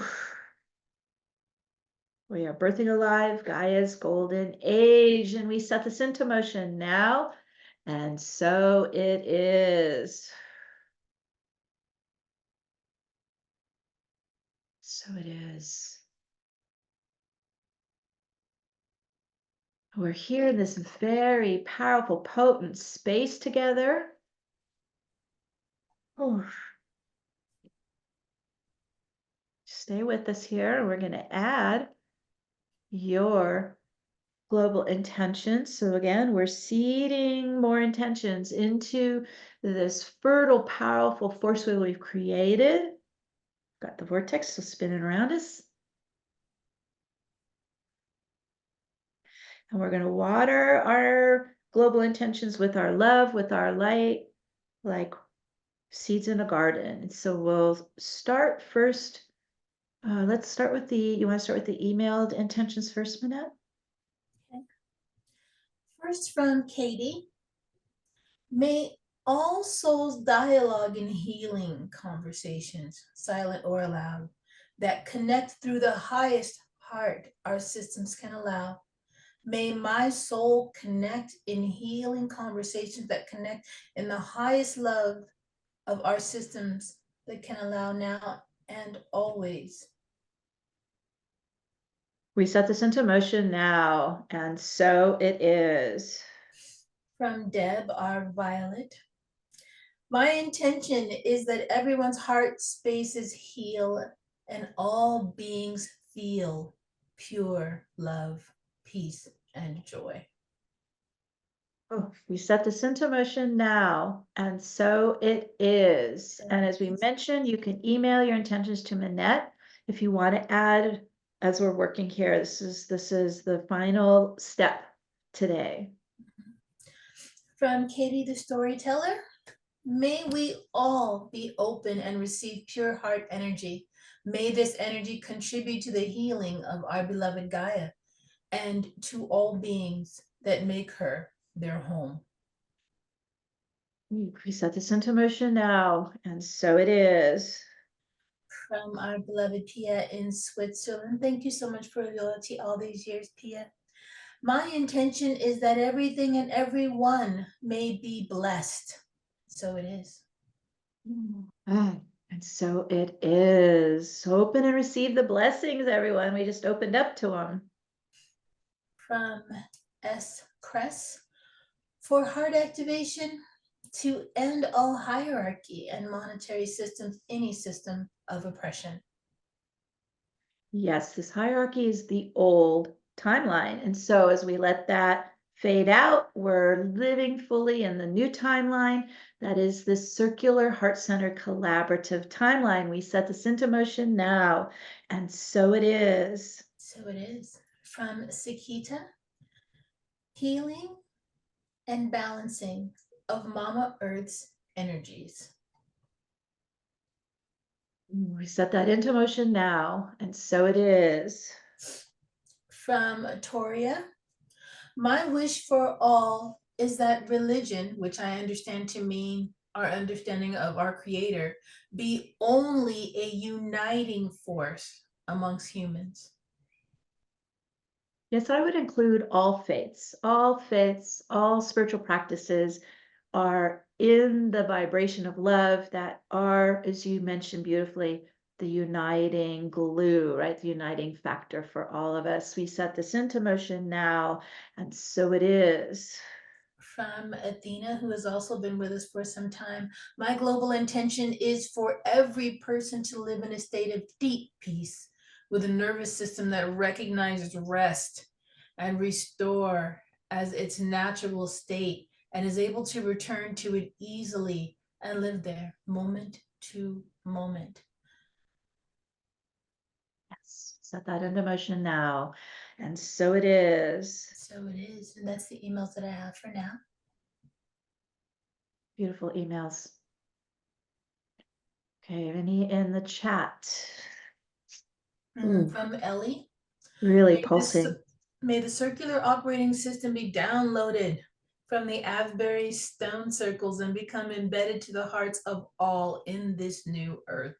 We are birthing alive Gaia's golden age, and we set this into motion now. And so it is. So it is. We're here in this very powerful, potent space together. Oh, stay with us here. We're going to add your global intentions. So again, we're seeding more intentions into this fertile, powerful force wheel we've created. Got the vortex so spinning around us. And we're going to water our global intentions with our love, with our light, like seeds in a garden. So we'll start first. Let's start with you want to start with the emailed intentions first, Manette? Okay. First from Katie. May all souls dialogue in healing conversations, silent or loud, that connect through the highest heart our systems can allow. May my soul connect in healing conversations that connect in the highest love of our systems that can allow now and always. We set this into motion now, and so it is. From Deb R. Violet. My intention is that everyone's heart spaces heal and all beings feel pure love, peace, and joy. Oh, we set this into motion now, and so it is. And as we mentioned, you can email your intentions to Manette if you want to add, as we're working here. This is the final step today. From Katie the Storyteller, may we all be open and receive pure heart energy. May this energy contribute to the healing of our beloved Gaia and to all beings that make her their home. We set this into motion now, and so it is. From our beloved Pia in Switzerland. Thank you so much for your loyalty all these years, Pia. My intention is that everything and everyone may be blessed. So it is. And so it is. Open and receive the blessings, everyone. We just opened up to them. From S. Cress. For heart activation, to end all hierarchy and monetary systems, any system of oppression. Yes, this hierarchy is the old timeline. And so as we let that fade out, we're living fully in the new timeline. That is this circular heart-centered collaborative timeline. We set this into motion now. And so it is. So it is. From Sakita, healing and balancing of Mama Earth's energies. We set that into motion now. And so it is. From Toria, my wish for all is that religion, which I understand to mean our understanding of our creator, be only a uniting force amongst humans. Yes, I would include all faiths. All faiths, all spiritual practices are in the vibration of love that are, as you mentioned beautifully, the uniting glue, right? The uniting factor for all of us. We set this into motion now, and so it is. From Athena, who has also been with us for some time, my global intention is for every person to live in a state of deep peace with a nervous system that recognizes rest and restore as its natural state and is able to return to it easily and live there moment to moment. Yes, set that into motion now. And so it is. So it is. And that's the emails that I have for now. Beautiful emails. Okay, any in the chat? From Ellie. Really pulsing. May the circular operating system be downloaded from the Avebury stone circles and become embedded to the hearts of all in this new earth.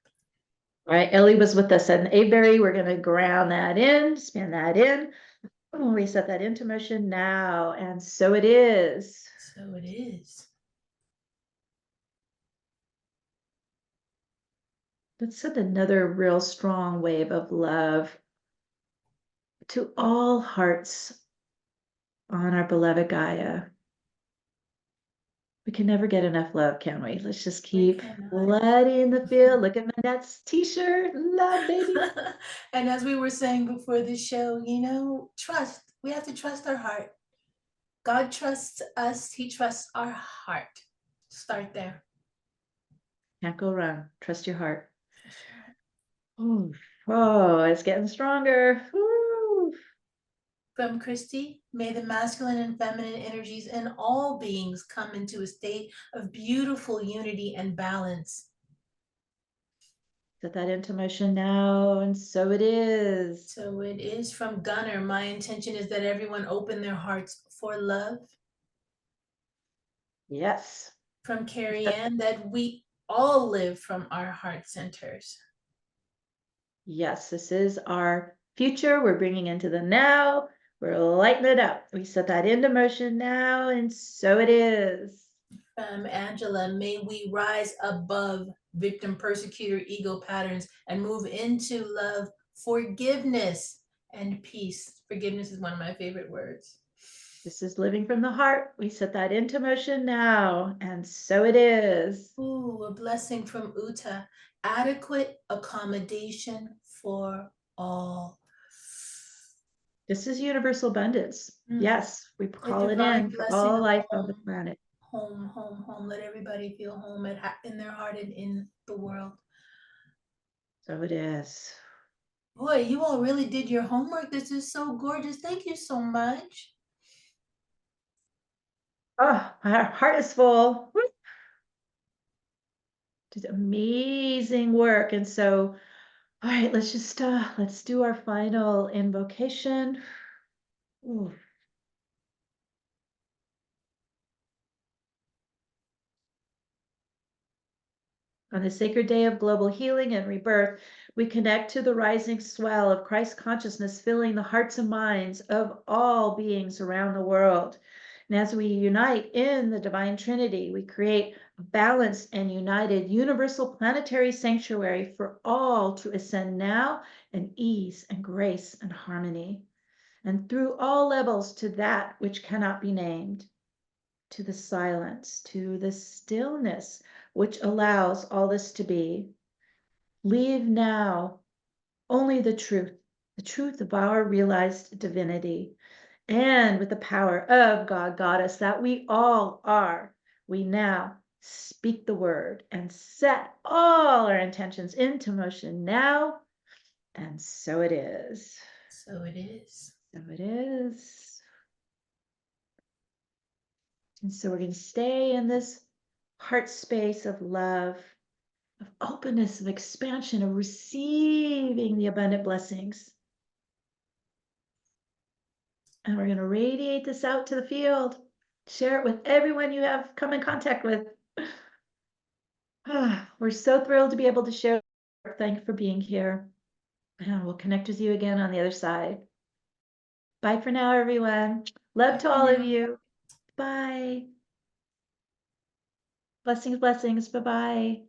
All right, Ellie was with us at Avebury. We're going to ground that in, spin that in. We set that into motion now, and so it is. So it is. Let's send another real strong wave of love to all hearts on our beloved Gaia. We can never get enough love, can we? Let's just We keep cannot. flooding the field. Look at Manette's t-shirt. Love, baby. And as we were saying before the show, you know, trust. We have to trust our heart. God trusts us. He trusts our heart. Start there. Can't go wrong. Trust your heart. Trust your heart. Ooh. Oh, it's getting stronger. Woo. From Christy, may the masculine and feminine energies in all beings come into a state of beautiful unity and balance. Set that into motion now, and so it is. So it is. From Gunner, my intention is that everyone open their hearts for love. Yes. From Carrie Ann, that we all live from our heart centers. Yes, this is our future. We're bringing into the now. We're lighting it up. We set that into motion now, and so it is. Angela, may we rise above victim, persecutor, ego patterns and move into love, forgiveness, and peace. Forgiveness is one of my favorite words. This is living from the heart. We set that into motion now, and so it is. Ooh, a blessing from Uta. Adequate accommodation for all. This is universal abundance. Yes, we A call it divine in for blessing all of life on the home. planet. Home, home, home. Let everybody feel home in their heart and in the world. So it is. Boy, you all really did your homework. This is so gorgeous. Thank you so much. Oh, my heart is full. Woo. Did amazing work. And so, all right, let's do our final invocation. Ooh. On the sacred day of global healing and rebirth, we connect to the rising swell of Christ consciousness filling the hearts and minds of all beings around the world. And as we unite in the divine Trinity, we create a balanced and united universal planetary sanctuary for all to ascend now in ease and grace and harmony, and through all levels to that which cannot be named, to the silence, to the stillness, which allows all this to be. Leave now only the truth of our realized divinity. And with the power of God, Goddess, that we all are, we now speak the word and set all our intentions into motion now. And so it is. So it is. So it is. And so we're going to stay in this heart space of love, of openness, of expansion, of receiving the abundant blessings. And we're going to radiate this out to the field. Share it with everyone you have come in contact with. We're so thrilled to be able to share. Thank you for being here. And we'll connect with you again on the other side. Bye for now, everyone. Love to all of you. Bye. Blessings, blessings. Bye-bye.